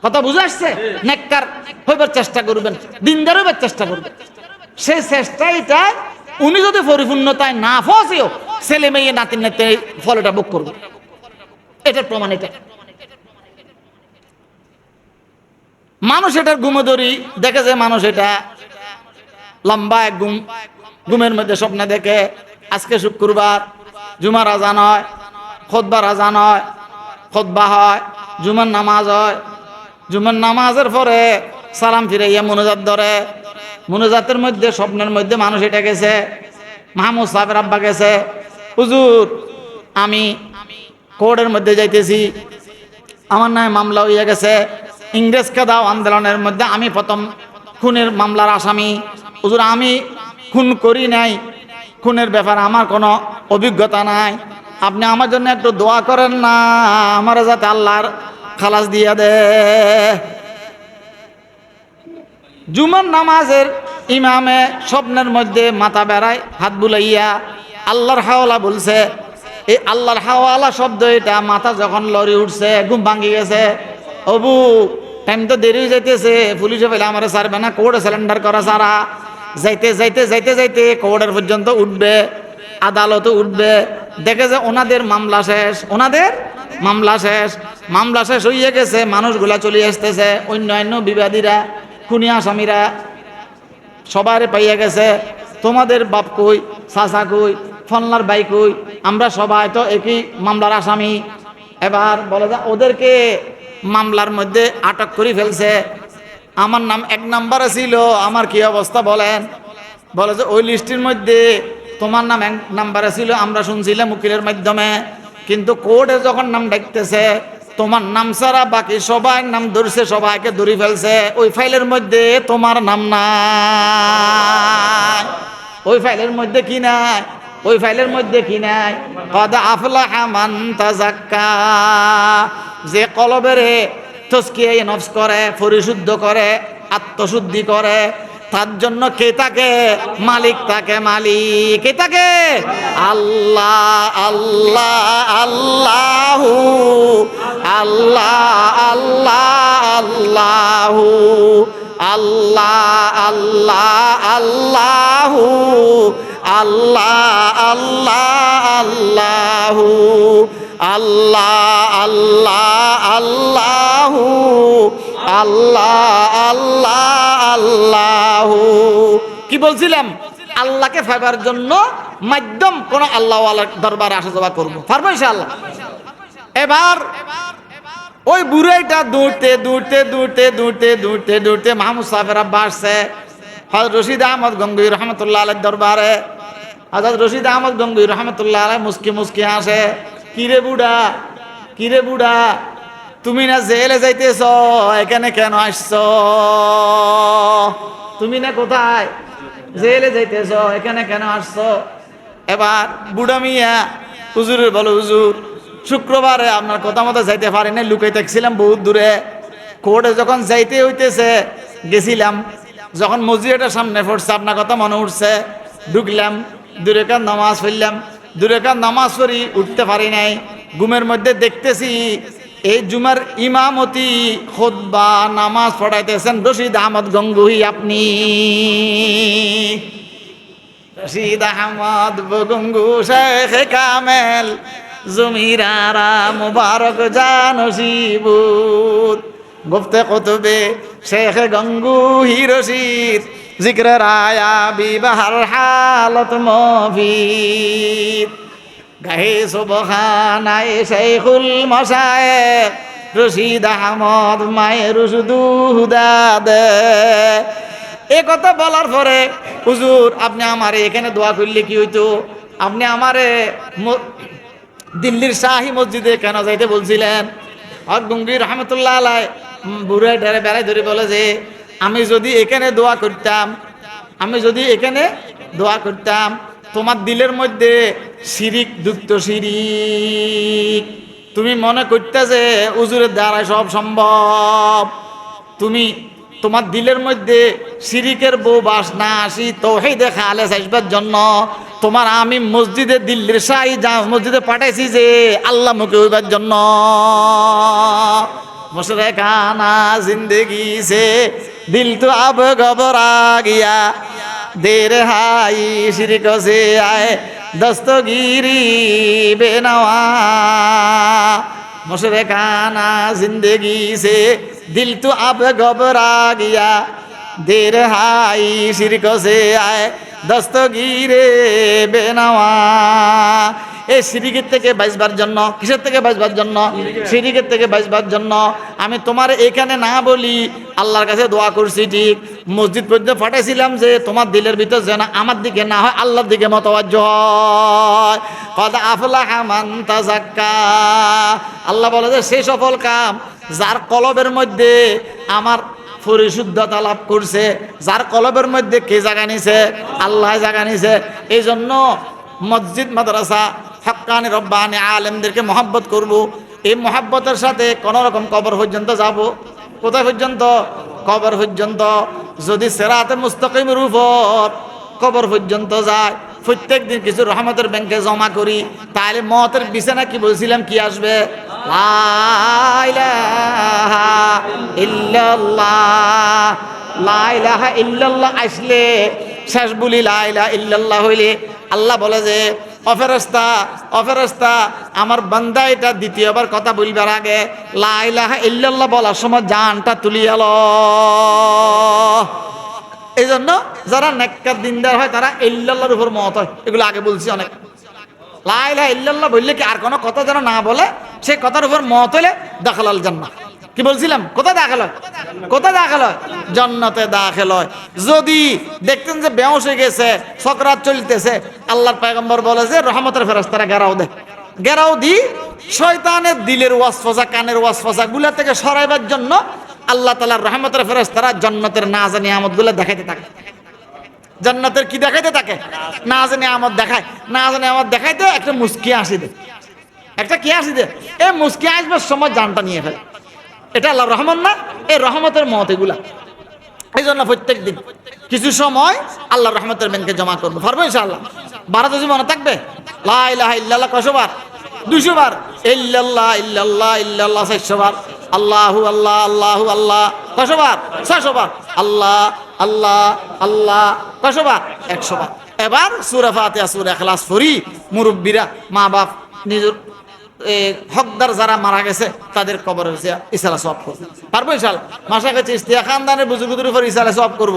কথা বুঝে আসছে? নেককার হইবার চেষ্টা করবেন, দিনদার হইবার চেষ্টা করবেন। সেই চেষ্টাটা উনি যদি পরিপূর্ণতায় না পৌঁছেও ছেলে মেয়ে নাতি নাতি ফলটা ভোগ করবে। এটার প্রমাণ এটা। মানুষ এটার গুমোদরি দেখে, যে মানুষ এটা লম্বা এক ঘুমের মধ্যে স্বপ্নে দেখে আজকে শুক্রবার, জুমার আজান হয়, খুতবার আজান হয়, খুতবা হয়, জুমার নামাজ হয়, জুমার নামাজের পরে সালাম ফিরাইয়া মুনাজাত ধরে। মুনাজাতের মধ্যে স্বপ্নের মধ্যে মানুষ এটা গেছে, মাহমুদ সাহেবের আব্বা গেছে, হুজুর আমি কোর্টের মধ্যে যাইতেছি, আমার নামে মামলা হইয়া গেছে, ইংরেজ খেদাও আন্দোলনের মধ্যে আমি প্রথম খুনের মামলার আসামি। হুজুর আমি খুন করি নাই, খুনের ব্যাপারে আমার কোনো অভিজ্ঞতা নাই, আপনি আমার জন্য একটু দোয়া করেন না, আমার যাতে আল্লাহর খালাস দিয়া দে। জুমার নামাজের ইমামে স্বপ্নের মধ্যে মাথা বেড়ায়, হাত বুলাইয়া আল্লাহর হাওয়ালা বলছে। এই আল্লাহর হাওয়ালা শব্দ এটা মাথা যখন লড়ি উঠছে, ঘুম ভাঙ্গি গেছে। অবু টাইম তো দেরি হয়ে যাইতেছে, পুলিশে ফেলে আমার ছাড়বে না, কোর্টে সিলিন্ডার করা ছাড়া। যাইতে কোর্টের পর্যন্ত উঠবে, আদালতে উঠবে, দেখে যে ওনাদের মামলা শেষ, মামলা শেষ হইয়া গেছে, মানুষগুলা চলে আসতেছে, অন্যান্য বিবাদীরা, খুনি আসামিরা সবারে পাইয়া গেছে। তোমাদের বাপ কই, চাচা কই, ফলনার ভাই কই, আমরা সবাই তো একই মামলার আসামি। এবার বলে যে ওদেরকে মামলার মধ্যে আটক করে ফেলছে, আমার নাম 1 নম্বরে ছিল, আমার কি অবস্থা বলেন? বলে যে ওই লিস্টের মধ্যে তোমার নাম 1 নম্বরে ছিল, আমরা শুনছিলাম উকিলের মাধ্যমে, কিন্তু কোর্টে যখন নাম ডাকতেছে তোমার নাম ছাড়া বাকি সবাই নাম ধরছে, সবাইকে ধরে ফেলছে, ওই ফাইলের মধ্যে তোমার নাম নাই। ওই ফাইলের মধ্যে কি নাই? ওই ফাইলের মধ্যে কি নাই? কদ আফলাহা মান তাযাক্কা, যে কলবেরে তাজকিয়া নফস করে, পরিশুদ্ধ করে, আত্মশুদ্ধি করে, তার জন্য কে থাকে? মালিক থাকে। মালিক কে থাকে? আল্লাহ আল্লাহ আল্লাহু আল্লাহ আল্লাহ আল্লাহু আল্লাহ আল্লাহ আল্লাহু আল্লাহ আল্লাহ আল্লাহু আল্লাহ আল্লাহ আল্লাহু আল্লাহ আল্লাহ আল্লাহু। কি বলছিলাম? আল্লাহকে পাইবার জন্য মাধ্যম কোন আল্লাহওয়ালার দরবারে আসা যাওয়া করবো, পারবো ইনশাআল্লাহ। এবার ওই বুড়াইটা দৌড়তে মাহমুদ সাহেবের আব্বা আসছে হযরত রশিদ আহমদ গঙ্গুই রহমতুল্লাহ আলাইহির দরবারে। হযরত রশিদ আহমদ গঙ্গুই রহমতুল্লাহ আলাইহি মুস্কি আসে, কিরে বুড়া তুমি না জেলে যাইতেছ, এখানে কেন আসছ? তুমি না কোথায় জেলে যাইতেছ, এখানে কেন আসছ? এবার বুড়া মিয়া হুজুরের বলো হুজুর শুক্রবারে আপনার কথা মতো যাইতে পারি না, লুকাই থাকছিলাম বহুত দূরে। কোর্টে যখন যাইতে হইতেছে গেছিলাম, যখন মসজিদের সামনে পড়ছে আপনার কথা মনে উঠছে, ঢুকলাম, 2 রাকাত নামাজ পড়লাম। 2 রাকাত নামাজ পড়ি উঠতে পারি নাই। ঘুমের মধ্যে দেখতেছি এই জুমার ইমামতি খুতবা নামাজ পড়াইতেছেন রশিদ আহমদ গঙ্গুহি। আপনি রশিদ আহমদ গঙ্গু শেখ কামেল জমিরারা মুবারক জানসিবুত গুফতে কুতুবে শেখ গঙ্গুহি রশিদ জিক্র রায়া বিবাহর হালত মফিদ গাহে সুবহানায়ে শেখুল মশায়েখ রশিদ আহমদ মায়ের শুধু হুদাদে। এ কথা বলার পরে হুজুর আপনি আমারে এখানে দোয়া করলে কি হইতো? আপনি আমারে দিল্লির শাহী মসজিদে কেন যাইতে বলছিলেন? হক গঙ্গুহি রহমতুল্লাহ আলাই বুড়ে ঢেরে বেড়াই ধরে বলে যে আমি যদি এখানে দোয়া করতাম, আমি যদি এখানে দোয়া করতাম, তোমার দিলের মধ্যে শিরিক যুক্ত শিরিক, তুমি মনে করতে যে হুজুরের দ্বারাই সব সম্ভব, তুমি তোমার দিলের মধ্যে শিরিকের বউ বাস না আসি তাওহীদে খালেস আসবার জন্য তোমার আমি মসজিদে দিল্লির শাহী মসজিদে পাঠাইছি যে আল্লাহ মুখে হইবার জন্য। মুশরিকানা জিंदगी से दिल तो अब घबरा गया, देर हाई शिरक से आए दस्तगीरी बेनवा। मुशरिकाना जिंदगी से दिल तो अब घबरा गया, देर हाई शिरक से आए दस्तगीरे बेनवा। এই শিরিকের থেকে বাঁচবার জন্য, কিসের থেকে বাঁচবার জন্য? শিরিকের থেকে বাঁচবার জন্য আমি তোমার এখানে না বলি আল্লাহর কাছে দোয়া করছি, ঠিক মসজিদ পর্যন্ত পাঠাইছিলাম যে তোমার দিলের ভিতর যেন আমার দিকে না হয় আল্লাহর দিকে মতওয়াজ্জ হয়। কদ আফলাহা মান তাযাক্কা, আল্লাহ বলে যে সেই সফল কাম যার কলবের মধ্যে আমার পরিশুদ্ধতা লাভ করছে, যার কলবের মধ্যে কে জায়গা নিছে? আল্লাহ জায়গা নিছে। এই জন্য মসজিদ মাদ্রাসা হক্কানি রব্বানি আলেমদেরকে মহব্বত করব। এই মহব্বতের সাথে কোন রকম কবর পর্যন্ত যাব। কোথায় পর্যন্ত? কবর পর্যন্ত। যদি সিরাতে মুস্তাকিমের উপর কবর পর্যন্ত যায়, প্রত্যেক দিন কিছু রহমতের ব্যাংকে জমা করি, তাহলে মতের বিছানা কি বলছিলাম কি আসবে? লা ইলাহা ইল্লাল্লাহ, লা ইলাহা ইল্লাল্লাহ আসলে শেষ বলি লা ইলাহা ইল্লাল্লাহ হইলে আল্লাহ বলে যে অফেরেশতা অফেরেশতা আমার বান্দা এটা দ্বিতীয়বার কথা বলবার আগে লা ইলাহা ইল্লাল্লাহ বলার সময় জানটা তুলিয়া লো। এই জন্য যারা নেককার দিনদার হয় তারা ইল্লাল্লাহর উপর মত হয়। এগুলো আগে বলছি অনেক। লা ইলাহা ইল্লাল্লাহ বললে কি আর কোনো কথা যেন না বলে, সে কথার উপর মত হলে দাখালাল জান্নাহ। কি বলছিলাম? কোথায় দাখিল হয়? কোথায় দাখিল হয়? জান্নাতে দাখিল হয়। যদি দেখতেন যে বেহুশ হয়ে গেছে, সকরাত চলতেছে, আল্লাহর পয়গম্বর বলে যে রহমতের ফেরেশতারা ঘেরাও দেয়, ঘেরাও দি শয়তানের দিলের ওয়াসওয়াসা কানের ওয়াসওয়াসা গুলা থেকে সরাইবার জন্য আল্লাহ তাআলার রহমতের ফেরেশতারা জান্নাতের নাজ নিয়ামতগুলো দেখাইতে থাকে। জান্নাতের কি দেখাইতে থাকে? নাজ নিয়ামত দেখায়। নাজ নিয়ামত দেখাইতে একটা মুস্কি হাসি দেয়, একটা কি হাসি দেয়? এই মুস্কি আসবার সময় জানটা নিয়ে ফেলে। এটা আল্লাহর রহমত না? এই রহমতের মত এগুলা। এই জন্য প্রত্যেক দিন কিছু সময় আল্লাহর রহমতের ব্যাংকে জমা করবো। পারবো ইনশাআল্লাহ? 12 যদি মনে থাকবে লা ইলাহা ইল্লাল্লাহ কয়শো বার? 200 বার। ইল্লাল্লাহ ইল্লাল্লাহ ইল্লাল্লাহ 400 বার। আল্লাহু আল্লাহ আল্লাহু আল্লাহ কয়শো বার? 600 বার। আল্লাহ আল্লাহ আল্লাহ কয়শো বার? 100 বার। এবার সূরা ফাতিহা সূরা ইখলাস পড়ি মুরব্বীরা, মা বাপ, নিজের হকদার যারা মারা গেছে তাদের কবরের ইসারা সওয়াব করব। পারবো ইনশাআল্লাহ? মাশায়েখ ইস্তিয়া খানদানের বুজুর্গদের উপর ইসারা সওয়াব করব।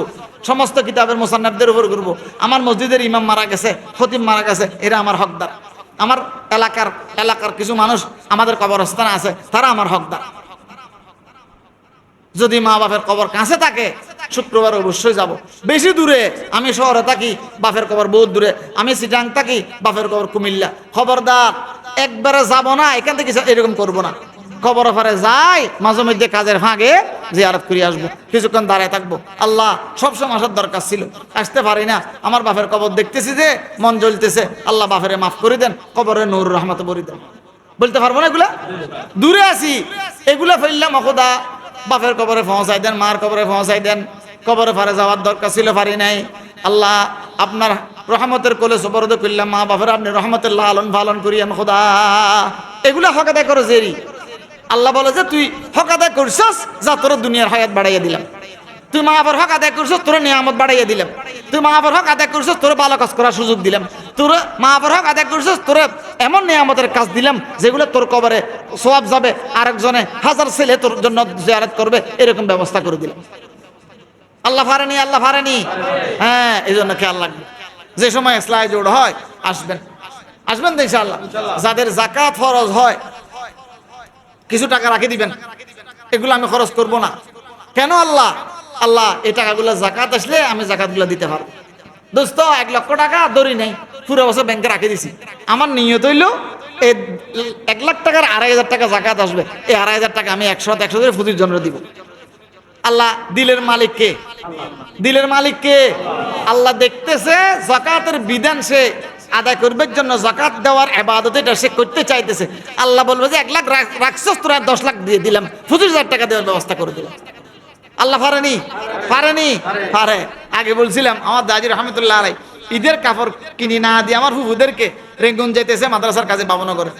সমস্ত কিতাবের মুসান্নাফদের উপর করব। আমার মসজিদের ইমাম মারা গেছে, খতিব মারা গেছে, এরা আমার হকদার। আমার এলাকার কিছু মানুষ আমাদের কবরস্থানে আছে, তারা আমার হকদার। যদি মা বাপের কবর কাছে থাকে শুক্রবার অবশ্যই যাব। বেশি দূরে, আমি শহরে থাকি, বাপের কবর বহুত দূরে, আমি চিটাং থাকি, বাপের কবর কুমিল্লা, খবরদার একবারে যাব না, এখান থেকে এরকম করব না। কবর ফারে যাই মাঝে মধ্যে কাজের ফাঁকে জিয়ারত করে আসবো, কিছুক্ষণ দাঁড়ায় থাকবো। আল্লাহ সবসময় আসার দরকার ছিল, আসতে পারি না। আমার বাপের কবর দেখতেছি যে মন জ্বলতেছে, আল্লাহ বাপেরে মাফ করে দেন, কবরে নূর রহমত ভরে দেন। বলতে পারবো না এগুলা? দূরে আছি, এগুলা ফেললাম খোদা বাপের কবরে পৌঁছাই দেন, মার কবরে পৌঁছাই দেন। কবরে পারে যাওয়ার দরকার ছিল, পারি নাই। আল্লাহ আপনার রহমতের কোলে সুপর্দ করলাম, মা বাপের আপনি রহমতের লালন পালন করিয়েন খোদা। এগুলা হক আদায় করো জেরি। আল্লাহ বলে যে তুই হক আদায় করছস, যা তোর দুনিয়ার হায়াত বাড়াইয়া দিলাম। তুই মা বাবার হক আদায় করছস, তোর নিয়ামত বাড়াইয়া দিলাম। তুই মা বাবার হক আদায় করছস, তোর ভালো কাজ করার সুযোগ দিলাম। তোর মা বাবার হক আদায় করছস, তোর এমন নিয়ামতের কাজ দিলাম যেগুলো তোর কবরে সওয়াব যাবে, আরেকজনে হাজার ছেলে তোর জন্য জিয়ারত করবে, এরকম ব্যবস্থা করে দিলাম। আল্লাহ পারেনি, আল্লাহ পারেনি। হ্যাঁ, এই জন্য খেয়াল রাখবেন, যে সময় ইসলাহে জোড় হয় আসবেন, আসবেন তো ইনশাআল্লাহ। যাদের যাকাত ফরজ হয় কিছু টাকা রাখে দিবেন, এগুলো আমি খরচ করব না। কেন? আল্লাহ এই টাকাগুলো যাকাত আসলে আমি যাকাতগুলো দিতে পারবো। দোস্ত 1 লক্ষ টাকা দড়ি নেই, পুরো বছর ব্যাংকে রাখে দিছি। আমার নিয়ত হইল এই 1 লাখ টাকার 2,500 টাকা যাকাত আসবে, এই 2,500 টাকা আমি 100 করে ফুতির জন্য দিব। আল্লাহ দিলের মালিক কে? দিলের মালিক কে? আল্লাহ দেখতেছে যাকাতের বিধান সে আদায় করবার জন্য, যাকাত দেওয়ার ইবাদত এটা সে করতে চাইতেছে। আল্লাহ বলবে যে 1 লাখ রাখছস, তোরা 10 লাখ দিয়ে দিলাম, 25,000 টাকা দেওয়ার ব্যবস্থা করে দিলাম। আল্লাহ পারেনি? পারেনি? পারে। আগে বলছিলাম আমার দাদি রহমতুল্লাহ আলাই ঈদের কাপড় কিনি না দিয়ে আমার ফুফুদেরকে রেঙ্গুন যাইতেছে মাদ্রাসার কাজে বাবনগরে।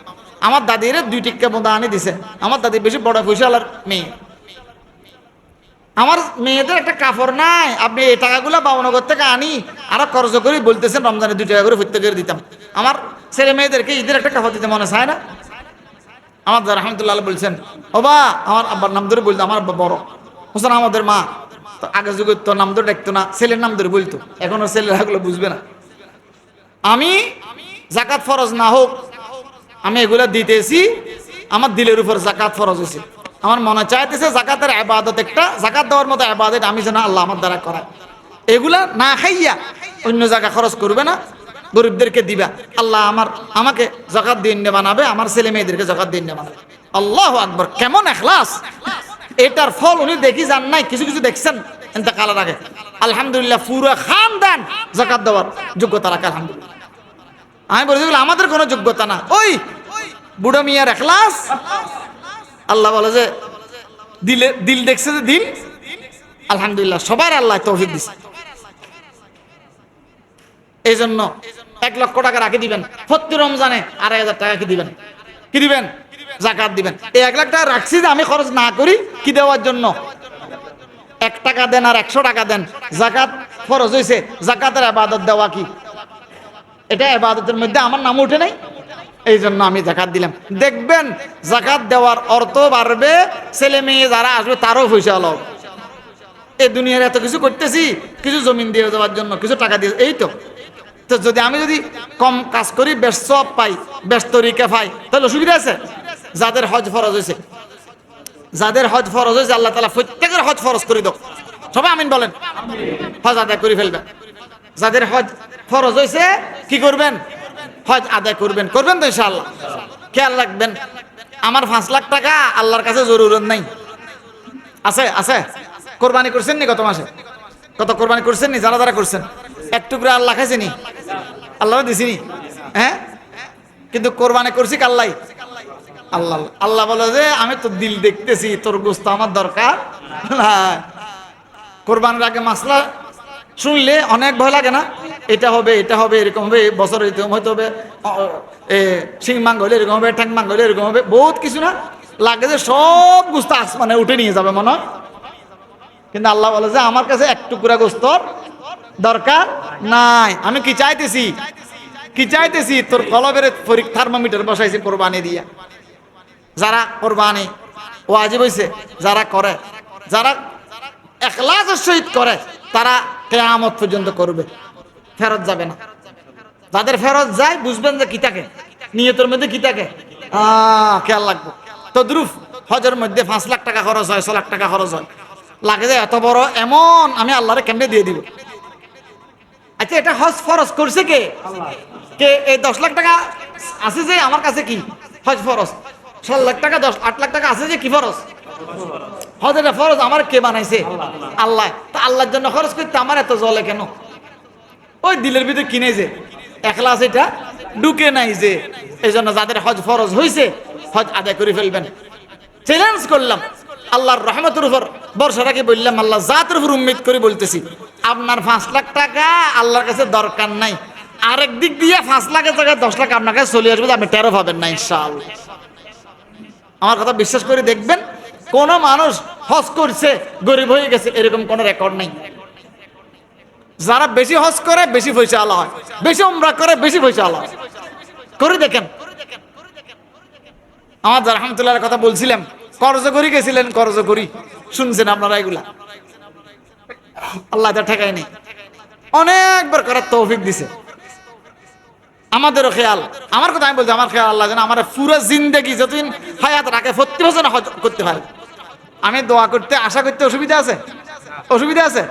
আমার দাদির 2 টিক্কা বোঁদা আনি দিছে। আমার দাদি বেশি বড় পয়সাওয়ালার মেয়ে। আমার মেয়েদের একটা কাপড় নাই, আপনি এই টাকাগুলো বাবনগর থেকে আনি আরো খরচ করি বলতেছেন রমজানে 2 টাকা করে প্রত্যেকের দিতাম। আমার ছেলে মেয়েদেরকে ঈদের একটা কাপড় দিতে মনে চায় না? আমার দাদা রহমতুল্লাহ বলছেন, ও বা আমার আব্বার নাম ধরে বলতো, আমার আব্বা বড় হোসেন আমাদের মা তো আগের যুগে তো নাম ধরে ডাকতো না, ছেলের নাম ধরে বলতো। এখন ছেলেরা এগুলো বুঝবে না। আমি যাকাত ফরজ না হোক আমি এগুলা দিতেছি, আমার দিলের উপর যাকাত ফরজ হয়েছে। আমার মনে চাইতেছে যাকাতের ইবাদত একটা, যাকাত দেওয়ার মতো ইবাদত আমি যেন আল্লাহ আমার দ্বারা করায়। এগুলা না খাইয়া অন্য জায়গা খরচ করবে না, গরিবদেরকে দিবা। আল্লাহ আমাকে যাকাত দিন বানাবে, আমার ছেলে মেয়েদেরকে যাকাত দিন বানাবে। আল্লাহু আকবার! কেমন ইখলাস! এটার ফল উনি দেখি যান নাই, কিছু কিছু দেখছেন ইন্তেকালের আগে। আলহামদুলিল্লাহ পুরো খানদান যাকাত দেওয়ার যোগ্যতা রাখে, আলহামদুলিল্লাহ। আমি বলি আমাদের কোনো যোগ্যতা না, ওই বুড়ো মিয়ার ইখলাস। আল্লাহ বলে যে দিল দেখছে যে দিল, আলহামদুলিল্লাহ সবার আল্লাহ তৌফিক দিছে। এই জন্য 1 লক্ষ টাকা রাখি দিবেন, প্রতি রমজানে 2,500 টাকা কি দিবেন? কি দিবেন? যাকাত দিবেন। এই 1 লাখ টাকা রাখছি যে আমি খরচ না করি কি দেওয়ার জন্য? 1 টাকা দেন আর 100 টাকা দেন, যাকাত ফরজ হয়েছে। যাকাতের ইবাদত দেওয়া কি এটা ইবাদতের মধ্যে আমার নাম উঠে নাই, এই জন্য আমি যাকাত দিলাম। দেখবেন যাকাত দেওয়ার অর্থ বাড়বে, ছেলে মেয়ে যারা আসবে তারও পয়সা হলো। এই দুনিয়ার এত কিছু করতেছি, কিছু জমিন দিয়ে দেওয়ার জন্য, কিছু টাকা দিয়ে, এই তো। যদি আমি কম কাজ করি, বেশ সব পাই, বেশ তরিকা পাই, তাহলে অসুবিধা আছে? যাদের হজ ফরজ হয়েছে, যাদের হজ ফরজ হয়েছে, আল্লাহ তাআলা প্রত্যেকের হজ ফরজ করে দাও। সবাই আমিন বলেন। হজ আদায় করে ফেলবেন। যাদের হজ ফরজ হয়েছে কি করবেন? হজ আদায় করবেন। করবেন তো ইনশাআল্লাহ। খেয়াল রাখবেন, আমার 5 লাখ টাকা আল্লাহর কাছে জরুরত নাই। আছে? আছে? কোরবানি করছেন নি গত মাসে? কত কোরবানি করছেন নি? যারা যারা করছেন একটু করে আল্লাহ খাইছে নি? আল্লাহ দিছিনি? হ্যাঁ, কিন্তু কোরবানি করছি কাল্লাই আল্লাহ। আল্লাহ বলে যে আমি তো দিল দেখতেছি, তোর গোস্ত আমার দরকার না। কোরবানির আগে মাসলা শুনলে অনেক ভয় লাগে না? এটা হবে, এটা হবে, এরকম হবে, বছর এরকম হয়তো হবে, শিং মাঙ্গ হলে এরকম হবে, ঠ্যাং মাঙ্গ হলে এরকম হবে, বহুত কিছু না লাগে যে সব গোস্ত আসমানে উঠে নিয়ে যাবে মনে হয়। কিন্তু আল্লাহ বলে যে আমার কাছে এক টুকরা গোস্তর দরকার নাই। আমি কি চাইতেছি? কি চাইতেছি? তোর কলবের থার্মোমিটার বসাইছি কোরবানি দিয়া। যারা কোরবানি ওয়াজিব হইছে, যারা করে, যারা ইখলাসের সহিত করে, তারা কিয়ামত পর্যন্ত করবে, ফেরত যাবে না। যাদের ফেরত যায় বুঝবেন যে কি থাকে, নিয়তের মধ্যে কি থাকে, খেয়াল রাখবো। তদ্রুপ হজের মধ্যে 5 লাখ টাকা খরচ হয়, 6 লাখ টাকা খরচ হয়, লাগে যে এত বড় এমন আমি আল্লাহরে কেমনে দিয়ে দিব। আচ্ছা, এটা হজ ফরজ করছে কে? কে? এই 10 লাখ টাকা আছে যে আমার কাছে কি হজ ফরজ, 6 লাখ টাকা 8 লাখ টাকা আছে যে কি ফরজ? হজ এটা ফরজ, আমার কে বানাইছে? আল্লাহ। তা আল্লাহর জন্য খরচ করতে আমার এত জ্বলে কেন? ওই দিলের ভিতরে কিনে যে এখলাস এটা ঢুকে নাই যে, এই জন্য যাদের হজ ফরজ হয়েছে হজ আদায় করে ফেলবেন। চ্যালেঞ্জ করলাম আল্লাহর রহমতের উপর ভরসা রাখি, বললাম আল্লাহ জাতের উপর উম্মিদ করে বলতেছি, আপনার 5 লাখ টাকা আল্লাহর কাছে দরকার নাই, আরেক দিক দিয়ে 5 লাখের জায়গায় 10 লাখ আপনার কাছে চলে আসবে, আপনি টেরও পাবেন না ইনশাআল্লাহ। আমার কথা বিশ্বাস করে দেখবেন, কোন মানুষ হজ করছে গরিব হয়ে গেছে এরকম কোন রেকর্ড নাই। যারা বেশি হজ করে বেশি পয়সা আলা হয়, বেশি উমরা করে বেশি পয়সা আলা হয়। করে দেখেন। আমার রহমতুল্লাহর কথা বলছিলাম, করজগরি গেছিলেন, করজগরি শুনছেন আপনারা এগুলা? আল্লাহ তা ঠেকায় নেই, অনেকবার করার তৌফিক দিছে। আমাদেরও খেয়াল, আমার কথা আমি বলছি, আমার খেয়াল আল্লাহ যেন আমার পুরো জিন্দেগি যতদিন হায়াত রাখে 40 বছর হজ করতে পারে। আমি দোয়া করতে আশা করতে অসুবিধা আছে? অসুবিধা আছে?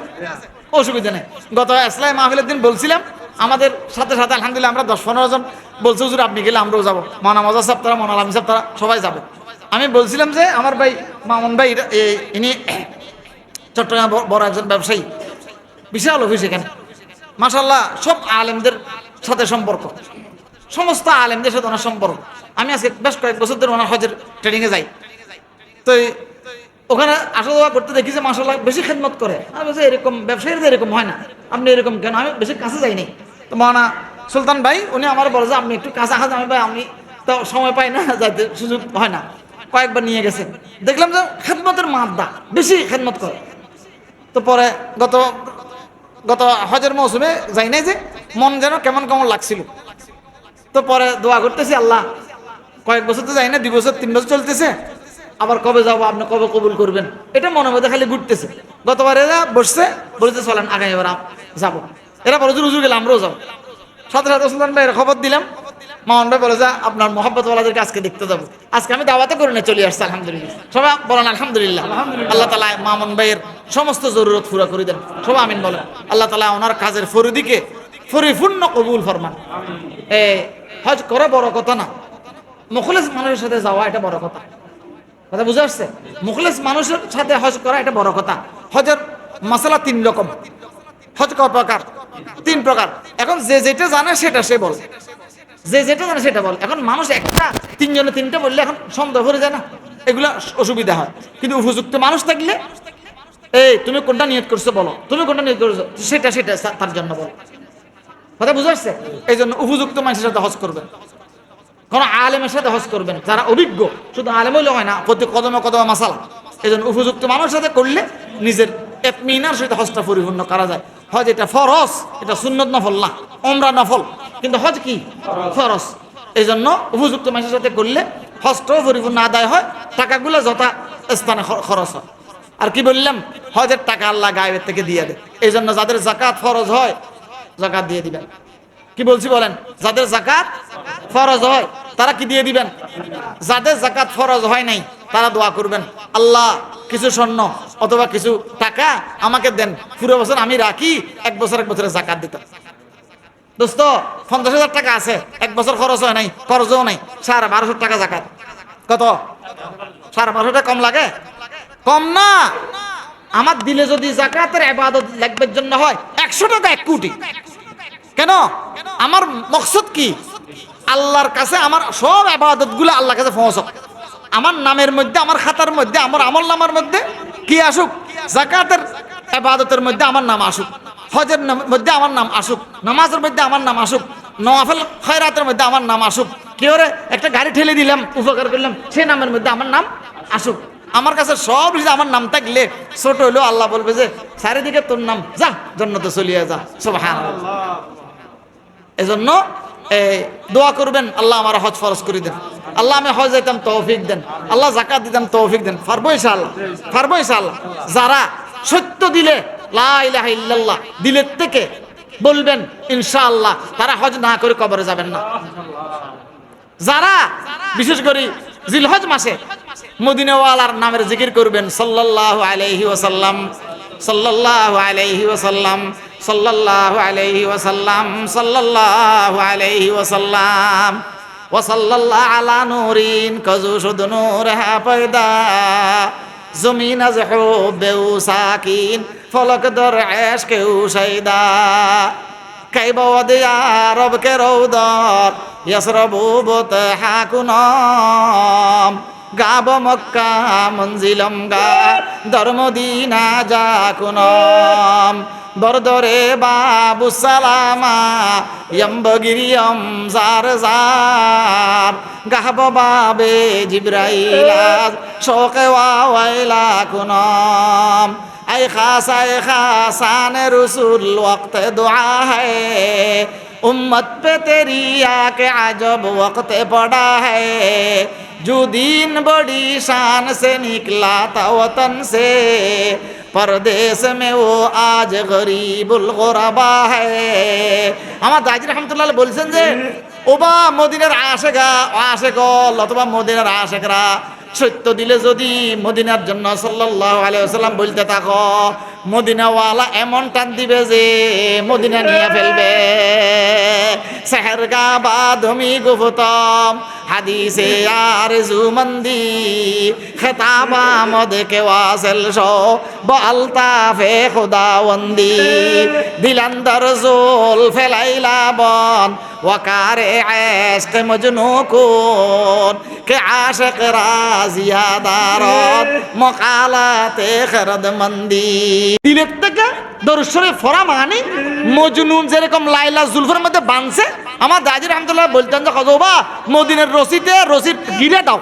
অসুবিধা নেই। গত ইসলাম মাহফিলের দিন বলছিলাম, আমাদের সাথে সাথে আলহামদুলিল্লাহ আমরা 10-15 জন বলছে হুজুর আপনি গেলে আমরাও যাবো, মানা মজা সাহেব তারা, মনা আলম সাহেব তারা সবাই যাবে। আমি বলছিলাম যে আমার ভাই মামুন ভাই ইনি চট্টগ্রাম বড় একজন ব্যবসায়ী, বিশাল অফিস এখানে মাশাআল্লাহ, সব আলেমদের সাথে সম্পর্ক, সমস্ত আলেমদের সাথে ওনার সম্পর্ক। আমি আজকে বেশ কয়েক বছর ধরে ওনার হজের ট্রেনিংয়ে যাই, তো ওখানে আসা যাওয়া করতে দেখি যে মাশাআল্লাহ বেশি খেদমত করে। আমি বলছি এরকম ব্যবসায়ীদের এরকম হয় না, আপনি এরকম কেন? আমি বেশি কাছে যাইনি। তো মাওলানা সুলতান ভাই উনি আমার বলে যে আপনি একটু কাছে আসেন। আমি ভাই আমি তো সময় পাই না, যাইতে সুযোগ হয় না। কয়েকবার নিয়ে গেছেন, দেখলাম যে খেদমতের মাদ্দা বেশি খেদমত করে। তো পরে গত হজের মৌসুমে যাই নাই যে মন যেন কেমন কেমন লাগছিল। তো পরে দোয়া করতেছি, আল্লাহ কয়েক বছর তো যাই না, 2 বছর 3 বছর চলতেছে, আবার কবে যাবো, আপনি কবে কবুল করবেন, এটা মনের মধ্যে খালি ঘুরতেছে। গতবার এরা বসছে, বলতে চলেন আগামী এবার যাবো। এরা বলে হুজুর গেলে আমরাও যাবো। সাথে সাথে সুলতান ভাই খবর দিলাম, মামুন ভাই বলে যা আপনার মহব্বতওয়ালাদেরকে আজকে দেখতে যাবো। আজকে আমি দাওয়াতে করে নিয়ে চলে আসছি আলহামদুলিল্লাহ। সবাই বলেন আলহামদুলিল্লাহ। আল্লাহ তাআলা মামুন ভাইয়ের সমস্ত জরুরত পুরা করে দেন, সবাই আমিন বলেন। আল্লাহ তাআলা ওনার কাজের ফরিদিকে পরিপূর্ণ কবুল ফরমান। হজ করা বড় কথা না, মুখলিস মানুষের সাথে যাওয়া এটা বড় কথা। কথা বুঝে আসছে? মুখলিস মানুষের সাথে হজ করা এটা বড় কথা। হজের মাসালা 3 রকম। হজ কয় প্রকার? 3 প্রকার। এখন যে যেটা জানে সেটা সে বলে, যে যেটা জানে সেটা বলে। এখন মানুষ একটা 3 জনে 3টা বললে এখন সন্দেহ হয়ে যায় না, এগুলা অসুবিধা হয়। কিন্তু উপযুক্ত মানুষ থাকলে এই তুমি কোনটা নিয়ত করছো বলো, তুমি কোনটা নিয়ত করছো সেটা সেটা তার জন্য বলো। কথা বুঝে আসছে? এই জন্য উপযুক্ত মানুষের সাথে হজ করবেন, কোন আলেমের সাথে হজ করবেন যারা অভিজ্ঞ। শুধু আলেম হইলে হয় না, প্রতি কদমে কদমে মাসালা। এই জন্য উপযুক্ত মানুষের সাথে করলে নিজের ইতমিনার সাথে হজটা পরিপূর্ণ করা যায়। হজ এটা ফরজ, এটা সুন্নত নফল না, উমরা নফল, কিন্তু হজ কি? ফরজ। এই জন্য উপযুক্ত মানুষের সাথে করলে হজটাও পরিপূর্ণ আদায় হয়, টাকাগুলো যথা স্থানে খরচ হয়। আর কি বললাম, হজের টাকা আল্লাহ গায়েবের থেকে দিয়ে দেয়। এই জন্য যাদের যাকাত ফরজ হয় যাকাত দিয়ে দিবেন। কি বলছি বলেন? যাদের যাকাত ফরজ হয় তারা কি দিয়ে দিবেন? যাদের যাকাত ফরজ হয় নাই তারা দোয়া করবেন, আল্লাহ কিছু স্বর্ণ অথবা কিছু টাকা আমাকে দেন, পুরো বছর আমি রাখি, 1 বছরে যাকাত দিতাম। দোস্ত 50,000 টাকা আছে, 1 বছর খরচ হয় নাই, খরচও নাই, 1250 টাকা যাকাত। কত? 1250 টাকা কম লাগে? কম না। আমার দিলে যদি যাকাতের ইবাদত লাগবের জন্য হয় 100 টাকা 1 কোটি। কেন? আমার মকসদ কি? আল্লাহর কাছে আমার সব ইবাদতগুলো আল্লাহর কাছে পৌঁছাক। আমার নামের মধ্যে, আমার খাতার মধ্যে, আমার আমল নামার মধ্যে কি আসুক? যাকাতের ইবাদতের মধ্যে আমার নাম আসুক, হজের মধ্যে আমার নাম আসুক, নামাজের মধ্যে আমার নাম আসুক, নওয়াফিল খয়রাতের মধ্যে আমার নাম আসুক। কি ওরে একটা গাড়ি ঠেলে দিলাম, উপকার করলাম, সেই নামের মধ্যে আমার নাম আসুক। আমার কাছে সব কিছু আমার নাম থাকলে ছোট হইলেও আল্লাহ বলবে যে চারিদিকে তোর নাম, যা জান্নাতে চলিয়ে যা। সুবহানাল্লাহ। এজন্য দোয়া করবেন, আল্লাহ আমার হজ ফরজ করে দেন, আল্লাহ আমি হজ যাইতাম তৌফিক দেন, আল্লাহ যাকাত দিতাম তৌফিক দেন। পারবো ইনশাআল্লাহ, পারবো ইনশাআল্লাহ। যারা সত্য দিলে লা ইলাহা ইল্লাল্লাহ দিলের থেকে বলবেন ইনশাআল্লাহ, তারা হজ না করে কবরে যাবেন না। যারা বিশেষ করে জিলহজ মাসে মদিনাওয়ালার নামের জিকির করবেন, সাল্লাল্লাহু আলাইহি ওয়াসাল্লাম, সাল্লাল্লাহু আলাইহি ওয়াসাল্লাম, সাল্লাল্লাহু আলাইহি ওয়াসাল্লাম, সাল্লাল্লাহু আলাইহি ওয়াসাল্লাম, ওয়া সাল্লাল্লাহু আলা নূরিন কাজু শুদ নূর হা পয়দা, জমিন আজ হুব্বেউ সাকিন ফলক দর এশকেউ শাইদা কাইবা ওয়াদিয়া রবকে রৌদর ইয়াসরাবু বুতহাকুনাম গাব মক্কা মঞ্জিলম গা ধর্মদিনা যাকুনম বরদরে বাবু সালামা ইয়ম্বগিরিয়ম জার জার গাহব বাবে জিব্রাইলা শোকে ওয়াইলা কুনম আই খাসান রসুল ওয়াক্ত দুআ है उम्मत पे तेरी आके अजब वक्त पड़ा है जो दिन बड़ी शान से निकला था वतन से परदेश में वो आज गरीबुल गुरबा है আমার দাজি রহমতুল্লাহ বলছেন যে ওবা মদিনার আশেকা আশেক অথবা মদিনার আশেকরা সত্য দিলে যদি মদিনার জন্য সাল্লাল্লাহু আলাইহি ওয়াসাল্লাম বলতে থাকো মদিনাওয়ালা এমন টান দিবে যে মদিনা নিয়ে ফেলবে সেহরগা বাদমি গুফতম হাদিসে আরজুমন্দি খেতাবা মদ কে ওয়াসল শো বলতাফে খুদাবন্দি দিলান্দর জোল ফেলাইলা বন ওয়াকারে ইশক মজনু কুন কে আশিক রাজিয়াদারত মকালাতে খরদমন্দি দিলের থেকে দরুদ শরীফ পড়া মানে মজনুন যেরকম লাইলা জুলফের মধ্যে বাঁধছে আমার দাজি রহমতুল্লাহ বলতেন যে কজবা মদিনার রশিদ গিরে দাও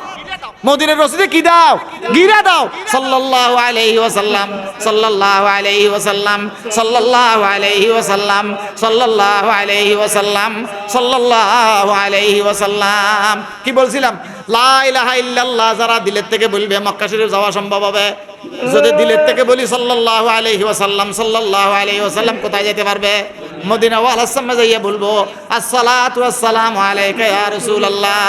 মদিনার রশিদে কি দাও গিরা দাও সাল্লাল্লাহু আলাইহি ওয়াসাল্লাম সাল্লাল্লাহু আলাইহি ওয়াসাল্লাম সাল্লাল্লাহু আলাইহি ওয়াসাল্লাম সাল্লাল্লাহু আলাইহি ওয়াসাল্লাম সাল্লাল্লাহু আলাইহি ওয়াসাল্লাম কি বলছিলাম লা ইলাহা ইল্লাল্লাহ যারা দিলের থেকে বলবে মক্কা শরীফ যাওয়া সম্ভব হবে যদি দিলের থেকে বলি সাল্লাল্লাহু আলাইহি ওয়াসাল্লাম কোথায় যেতে পারবে মদিনা ওয়ালার সামনে যাইয়ে বলবো আসসালাতু ওয়াসসালামু আলাইকা ইয়া রাসূলুল্লাহ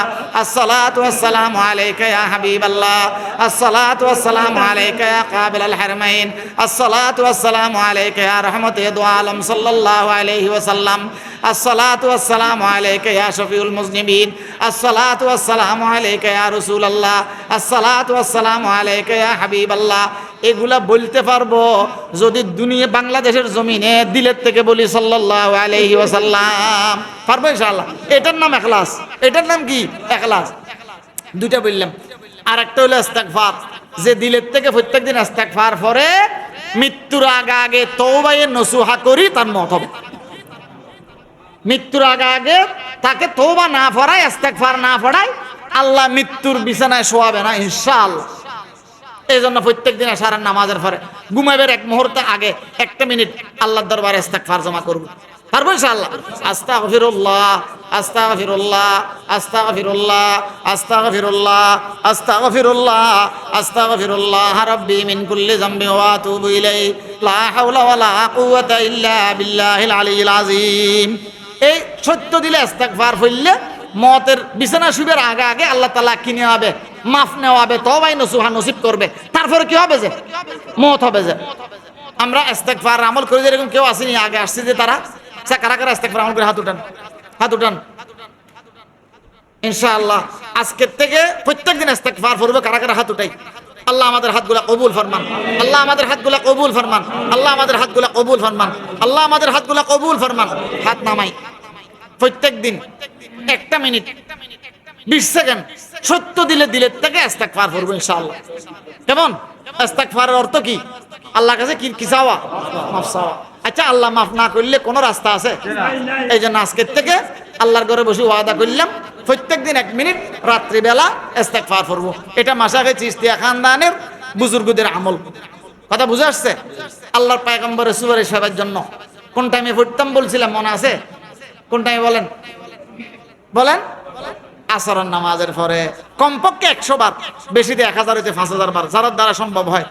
আসসালাতু ওয়াসসালামু আলাইকা ইয়া হাবিবাল্লাহ আসসালাতু ওয়াসসালামু আলাইকা ইয়া কাবিলাল হারমাইন আসসালাতু ওয়াসসালামু আলাইকা ইয়া রাহমাতুল দু আলম সাল্লাল্লাহু আলাইহি ওয়াসাল্লাম আসসালাতু ওয়াসসালামু আলাইকা ইয়া শফিউল মুজনিবিন আসসালাতু ওয়াসসালামু আলাইকা ইয়া রাসূলুল্লাহ আসসালাতু ওয়াসসালামু আলাইকা ইয়া হাবিবাল্লাহ এগুলা বলতে পারবো যদি দুনিয়া বাংলাদেশের জমিনে দিলের থেকে বলি সাল্লাল্লাহু আলাইহি ওয়াসাল্লাম পারবো ইনশাআল্লাহ এটার নাম ইখলাস এটার নাম কি ইখলাস দুইটা বললাম আর একটা হলো ইস্তেগফার যে দিলের থেকে প্রত্যেকদিন ইস্তেগফার পড়ে মৃত্যুর আগে আগে তওবায়ে নসুহা করি তার মত হবে মৃত্যুর আগে আগে তাকে তওবা না পড়ায় ইস্তেগফার না পড়ায় আল্লাহ মৃত্যুর বিছানায় শোয়াবে না ইনশাআল্লাহ এই জন্য প্রত্যেকদিন এশারের নামাজের পরে ঘুমাইবার এক মুহূর্ত আগে একটা মিনিট আল্লাহর দরবারে ইস্তেগফার জমা করব পারবো ইনশাআল্লাহ আস্তাগফিরুল্লাহ আস্তাগফিরুল্লাহ আস্তাগফিরুল্লাহ আস্তাগফিরুল্লাহ আস্তাগফিরুল্লাহ আস্তাগফিরুল্লাহ রাব্বি মিন কুল্লি যামবি ওয়া আতুবু ইলাইহি লা হাওলা ওয়ালা কুওয়াতা ইল্লা বিল্লাহিল আলিয়্যিল আযীম এই সত্য দিলে ইস্তেগফার পড়লে মতের বিছানা শুবের আগে আগে আল্লাহ তাআলা কি নেওয়া হবে মাফ নেওয়া হবে তওবাই নসুহা নসিব করবে তারপরে কি হবে যে মত হবে যে আমরা ইস্তেগফার আমল করি এরকম কেউ আসেনি আগে আসছে যে তারা কারা কারা ইস্তেগফার আমল করে হাত উঠান ইনশাআল্লাহ আজকের থেকে প্রত্যেকদিন ইস্তেগফার করবে কারা কারা হাত উঠাই আল্লাহ আমাদের হাতগুলা কবুল ফরমান আল্লাহ আমাদের হাতগুলা কবুল ফরমান আল্লাহ আমাদের হাতগুলা কবুল ফরমান আল্লাহ আমাদের হাতগুলা কবুল ফরমান হাত নামাই প্রত্যেকদিন একটা মিনিট 20 সেকেন্ড সত্য দিলের থেকে ইস্তেগফার করব ইনশাআল্লাহ কেমন ইস্তেগফারের অর্থ কি আল্লাহর কাছে কি চাওয়া মাফ চাওয়া আচ্ছা আল্লাহ মাফ না করলে কোনো রাস্তা আছে এই জন্য আজকের থেকে আল্লাহর ঘরে বসে ওয়াদা করলাম প্রত্যেকদিন 1 মিনিট রাত্রিবেলা ইস্তেগফার করব এটা মাশায়েখ চিশতিয়া খানদানের বুজুর্গদের আমল কথা বুঝে আসছে আল্লাহর পয়গম্বর রাসূলের সেবার জন্য কোন টাইমে পড়তাম বলছিলাম মনে আছে কোন টাইমে বলেন আসরের নামাজের পরে কমপক্ষে 100 বার বেশিতে 1000 হইতে 5000 বার যার দ্বারা সম্ভব হয়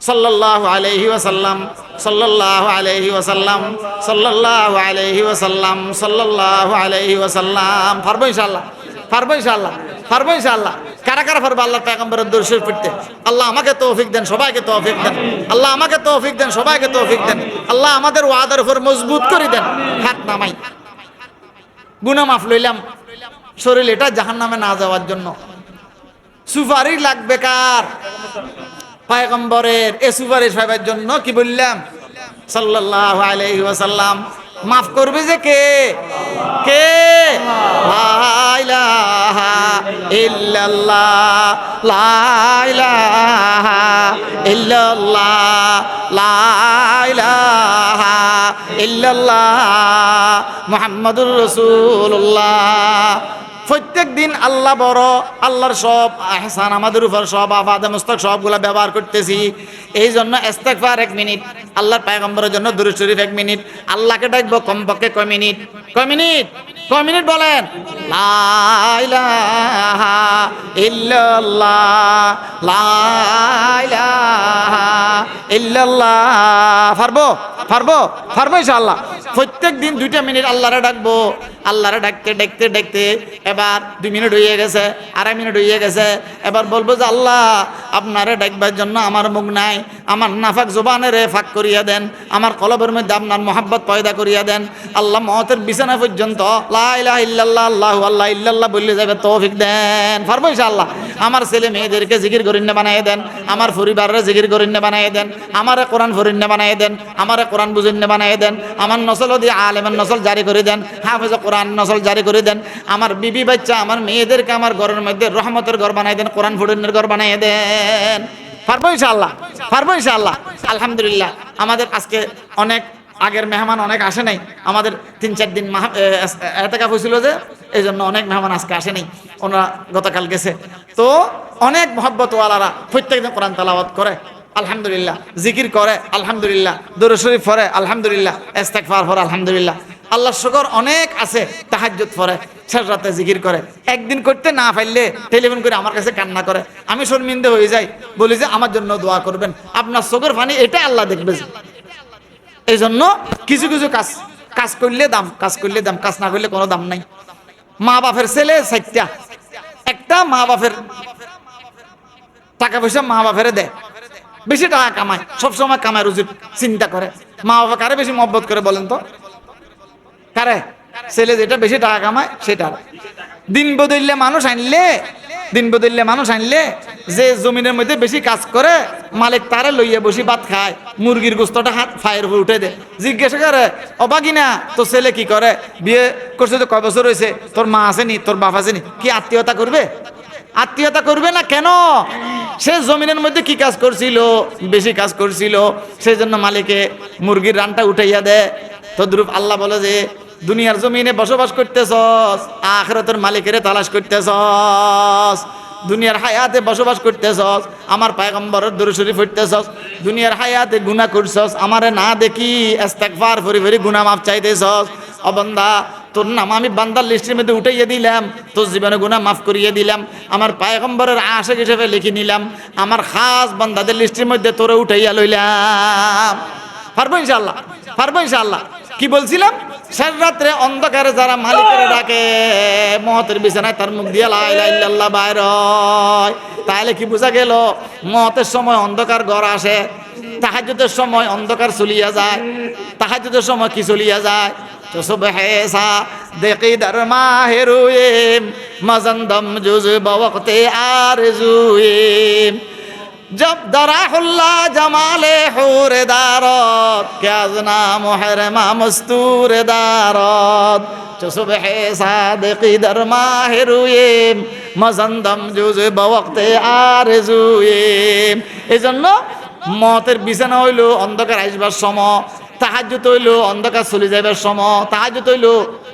সাল্লাল্লাহু আলাইহি ওয়াসাল্লাম সাল্লাল্লাহু আলাইহি ওয়াসাল্লাম সাল্লাল্লাহু আলাইহি ওয়াসাল্লাম সাল্লাল্লাহু আলাইহি ওয়াসাল্লাম পারবো ইনশাআল্লাহ কারা কারা পারবে আল্লাহর পয়গম্বরের দরুদ শরীফ পড়তে আল্লাহ আমাকে তৌফিক দেন সবাইকে তৌফিক দেন আল্লাহ আমাকে তৌফিক দেন সবাইকে তৌফিক দেন আল্লাহ আমাদের ওয়াদার উপর মজবুত করে দেন হাত নামাই গুনাহ মাফ লইলাম শরীর এটা জাহান্নামে না যাওয়ার জন্য সুপারিশ লাগবে কার পয়গম্বরের এ সুপারিশ পাইবার জন্য কি বললাম সাল্লাল্লাহু আলাইহি ওয়াসাল্লাম। মাফ করবে যে কে? কে? লা ইলাহা ইল্লাল্লাহ, লা ইলাহা ইল্লাল্লাহ, লা ইলাহা ইল্লাল্লাহ মুহাম্মাদুর রাসূলুল্লাহ। প্রত্যেক দিন আল্লাহ বড়, আল্লাহর সব আহসান আমাদের উপর সব আফাদে মুস্তাক সবগুলা ব্যবহার করতেছি। এই জন্য ইস্তেগফার 1 মিনিট, আল্লাহর পয়গম্বরের জন্য দুরূদ শরীফ 1 মিনিট, আল্লাহকে ডাকবো কমপক্ষে কয় মিনিট? কয় মিনিট? কয় মিনিট বলেন? লা ইলাহা ইল্লাল্লাহ, লা ইলাহা ইল্লাল্লাহ। পারবো? পারবো? পারবো ইনশাআল্লাহ। প্রত্যেক দিন 2টা মিনিট আল্লাহরে ডাকবো। আল্লাহরে ডাকতে ডাকতে ডাকতে এবার 2 মিনিট হয়ে গেছে, 2.5 মিনিট হয়ে গেছে। এবার বলবো যে আল্লাহ আপনারে ডাকবার জন্য আমার মুখ নাই, আমার নাফাক জবানেরে ফাঁক করিয়া দেন, আমার কলবের মধ্যে আপনার মোহাব্বত পয়দা করিয়া দেন। আল্লাহ মওতের বিছানা পর্যন্ত লা ইলাহা ইল্লাল্লাহ আল্লাহু আল্লাহ ইল্লাল্লাহ বললে যাবে তৌফিক দেন। পারবো ইনশাআল্লাহ। আমার ছেলে মেয়েদেরকে জিকির করিন্নে বানায় দেন, আমার পরিবারের জিকির করিন্নে বানায় দেন, আমারে কোরআন ফরিন্নে বানায় দেন, আমারে কোরআন বুঝিন্নে বানায় দেন, আমার নসল দিয়ে আলেমের নসল জারি করে দেন, হাফেজ কোরআন নসল জারি করে দেন, আমার বিবি বাচ্চা আমার মেয়েদেরকে আমার ঘরের মধ্যে রহমতের ঘর বানায় দেন, কোরআন ফরিন্নের ঘর বানায় দেন। পারবো ইনশাআল্লাহ। পারবো ইনশাআল্লাহ। আলহামদুলিল্লাহ আমাদের আজকে অনেক আগের মেহমান অনেক আসে নাই, আমাদের 3-4 দিন এতেকাফ হয়েছিল যে এই জন্য অনেক মেহমান আজকে আসে নাই, ওনারা গতকাল গেছে। তো অনেক মহব্বতওয়ালারা প্রত্যেকদিন কোরআন তেলাওয়াত করে আলহামদুলিল্লাহ, জিকির করে আলহামদুলিল্লাহ, দুরূদ শরীফ পড়ে আলহামদুলিল্লাহ, ইস্তেগফার পড়ে আলহামদুলিল্লাহ। আল্লাহ শুকর অনেক আছে তাহাজ্জুদ পড়ে, শেষ রাতে জিকির করে। একদিন করতে না পারলে টেলিফোন করে আমার কাছে কান্না করে, আমি শর্মিন্দা হয়ে যাই, বলি যে আমার জন্য দোয়া করবেন, আপনার চোখের পানি এটা আল্লাহ দেখবে। এই জন্য কিছু কিছু কাজ কাজ করলে দাম, কাজ করলে দাম, কাজ না করলে কোনো দাম নাই। মা বাপের ছেলে 4টা, একটা মা বাপের টাকা পয়সা মা বাপের দেয়, বেশি টাকা কামায়, সবসময় কামায় রুজির চিন্তা করে। মা বাবা কারে বেশি মহব্বত করে বলেন তো? কারে? ছেলে যেটা বেশি টাকা কামায় সেটা। দিন বদললে মানুষ আনলে যে জমিনের মধ্যে বেশি কাজ করে মালিক তারে লইয়া বসি ভাত খায়, মুরগির গোস্তটা হাত ফায়ের উপর উঠে দেয়। জিজ্ঞাসা করে অবাকি না তো ছেলে কি করে, বিয়ে করছে তো কয় বছর হয়েছে, তোর মা আসেনি, তোর বাপ আসেনি, কি আত্মীয়তা করবে? আত্মীয়তা করবে না কেন? সে জমিনের মধ্যে কি কাজ করছিল? বেশি কাজ করছিল, সেই জন্য মালিকে মুরগির রানটা উঠাইয়া দেয়। তদ্রূপ আল্লাহ বলে যে দুনিয়ার জমিনে বসবাস করতেছস, আখিরাতের মালিকেরে তালাশ করতেছস, দুনিয়ার হায়াতে বসবাস করতেছস, আমার পয়গম্বরের দুরূদ শরীফ পড়তেছস, দুনিয়ার হায়াতে গুনাহ করছস, আমারে না দেখি ইস্তেগফার ফরি ফরি গুনাহ মাফ চাইতেছস। ও বান্দা তোর নাম আমি বান্দার লিস্টের মধ্যে উঠাইয়া দিলাম, তোর জীবনে গুনাহ মাফ করিয়ে দিলাম, আমার পয়গম্বরের আশিক হিসেবে লিখে নিলাম, আমার খাস বান্দাদের লিস্টের মধ্যে তোরে উঠাইয়া লইলাম। পারবো ইনশাআল্লাহ। পারবো ইনশাআল্লাহ। কি বলছিলাম? শেষ রাত্রে অন্ধকারে যারা মালিকের ডাকে মওতের বিছানায় তার মুখ দিয়ে লা ইলাহা ইল্লাল্লাহ বাইর হয়, তাহলে কি বোঝা গেল? মওতের সময় অন্ধকার ঘর আসে, তাহাজ্জুদের সময় অন্ধকার চলিয়া যায়। তাহাজ্জুদের সময় কি চলিয়া যায়? তো সুবহে সা দেখি দর মাহেরুয়েম মজন্দম জুজ বওয়াক্তে আরজুয়েম जब दराहुल्ला जमाले हूर दारत क्या जना मुहरमा मस्तूर दारत जो सुबह सादिकी दर माहिरुयेम मजंदम जुज बवक्ते आरजुयेम। এই জন্য মতের বিছানা হইল অন্ধকার আসবার সময়, তাহাজ্জুদ হইল অন্ধকার চলে যাইবার সময়, তাহাজ্জুদ হইল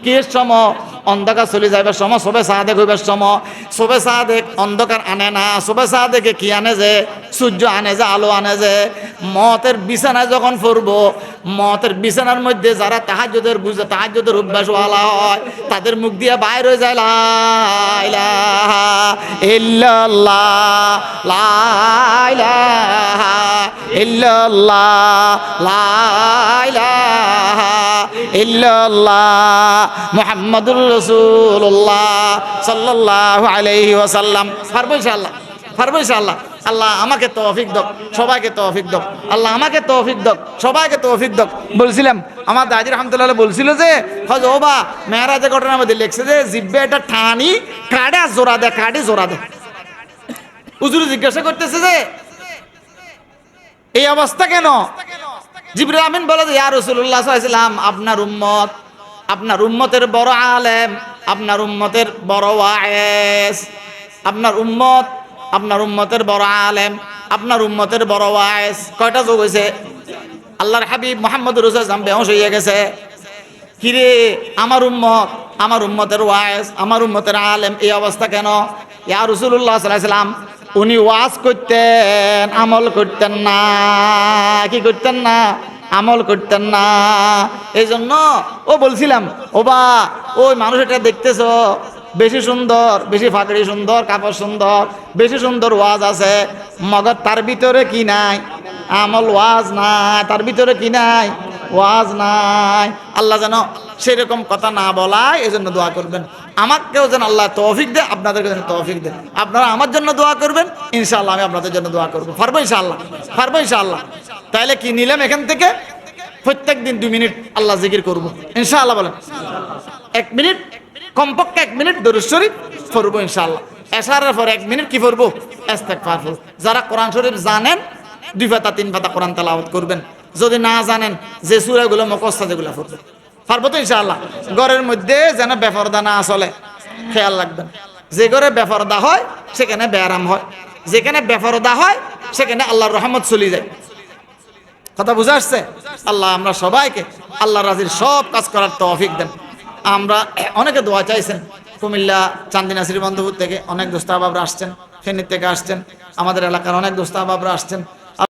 কিসের সময়? অন্ধকার চলে যাইবার সময়, সবে সাদেক হইবার সময়। সবে সাদেক অন্ধকার আনে না, সবে সাদেকে কি আনে? যে সূর্য আনে, যে আলো আনে। যে মতের বিছানায় যখন পড়বো, মতের বিছানার মধ্যে যারা তাহাজ্জুদের বুঝে, তাহাজ্জুদের অভ্যাসওয়ালা হয়, তাদের মুখ দিয়ে বাইর হয়ে যায় লা ইলাহা ইল্লাল্লাহ, লা ইলাহা ইল্লাল্লাহ, লা ইলাহা ইল্লাল্লাহ মুহাম্মাদুর রাসূলুল্লাহ সাল্লাল্লাহু আলাইহি ওয়াসাল্লাম। পারবো ইনশাআল্লাহ। পারবো ইনশাআল্লাহ। আল্লাহ আমাকে তৌফিক দাও, সবাইকে তৌফিক দাও। আল্লাহ আমাকে তৌফিক দাও, সবাইকে তৌফিক দাও। বলছিলাম আমার দাদি রহমতুল্লাহ বলছিল যে হযবা মেরাজের ঘটনার মধ্যে লিখছে যে জিব্বে এটা টানি কাড়ে জোড়া দে, কাড়ে জোড়া দে। হুজুর জিজ্ঞাসা করতেছে যে এই অবস্থা কেন? জিবরিল আমিন বলে যে ইয়া রাসূলুল্লাহ সাল্লাল্লাহু আলাইহি ওয়াসাল্লাম, আপনার উম্মতের বড় আলেম, আপনার উম্মতের বড় ওয়াইজ, আপনার উম্মতের বড় আলেম, আপনার উম্মতের বড় ওয়াইজ। কয়টা যোগ হয়েছে? আল্লাহর হাবিব মুহাম্মদুর রাসূলুল্লাহ সাল্লাল্লাহু আলাইহি ওয়াসাল্লাম বেহুশ হয়ে গেছে। কিরে, আমার উম্মতের ওয়াইজ, আমার উম্মতের আলেম, এই অবস্থা কেন? ইয়া রাসূলুল্লাহ সাল্লাল্লাহু আলাইহি ওয়াসাল্লাম, উনি ওয়াজ করতেন, আমল করতেন না। কি করতেন না? আমল করতেন না। এই জন্য ও বলছিলাম, ও বা ওই মানুষ এটা দেখতেছো, বেশি সুন্দর, বেশি ফাকড়ি সুন্দর, কাপড় সুন্দর, বেশি সুন্দর ওয়াজ আছে, মগর তার ভিতরে কি নাই? আমল, ওয়াজ নাই। তার ভিতরে কি নাই? ওয়াজ নাই। আল্লাহ যেন সেরকম কথা না বলায়, এই জন্য দোয়া করবেন। আমাকেও যেন আল্লাহ তৌফিক দেয়, আপনাদেরকে যেন তৌফিক দেয়। আপনারা আমার জন্য দোয়া করবেন, ইনশাআল্লাহ আমি আপনাদের জন্য দোয়া করবো। পারবো ইনশাআল্লাহ? পারবো ইনশাআল্লাহ। তাহলে কি নিলাম এখান থেকে? প্রত্যেক দিন 2 মিনিট আল্লাহ জিকির করবো ইনশাআল্লাহ। বলেন 1 মিনিট, কমপক্ষে 1 মিনিট দরুদ শরীফ পড়বো ইনশাআল্লাহ। এশারের পর 1 মিনিট কি পড়বো? ইস্তেগফার পড়বো। যারা কোরআন শরীফ জানেন 2 পাতা 3 পাতা কোরআন তেলাওয়াত করবেন। যদি না জানেন, যে সূরাগুলো মুখস্থ যেগুলো পড়বেন। পারবো তো ইনশাআল্লাহ? ঘরের মধ্যে যেন বেপরদা না চলে, খেয়াল রাখবেন। যে ঘরে বেপরদা হয় সেখানে বেআরাম হয়, যেখানে বেপরদা হয় সেখানে আল্লাহর রহমত চলে যায়। কথা বুঝা আসছে? আল্লাহ আমরা সবাইকে আল্লাহ রাজির সব কাজ করার তৌফিক দেন। আমরা অনেকে দোয়া চাইছেন, কুমিল্লা চান্দিনা শ্রীবন্ধপুর থেকে অনেক দোস্ত আহবাবরা আসছেন, ফেনীর থেকে আসছেন, আমাদের এলাকার অনেক দোস্ত আহবাবরা আসছেন।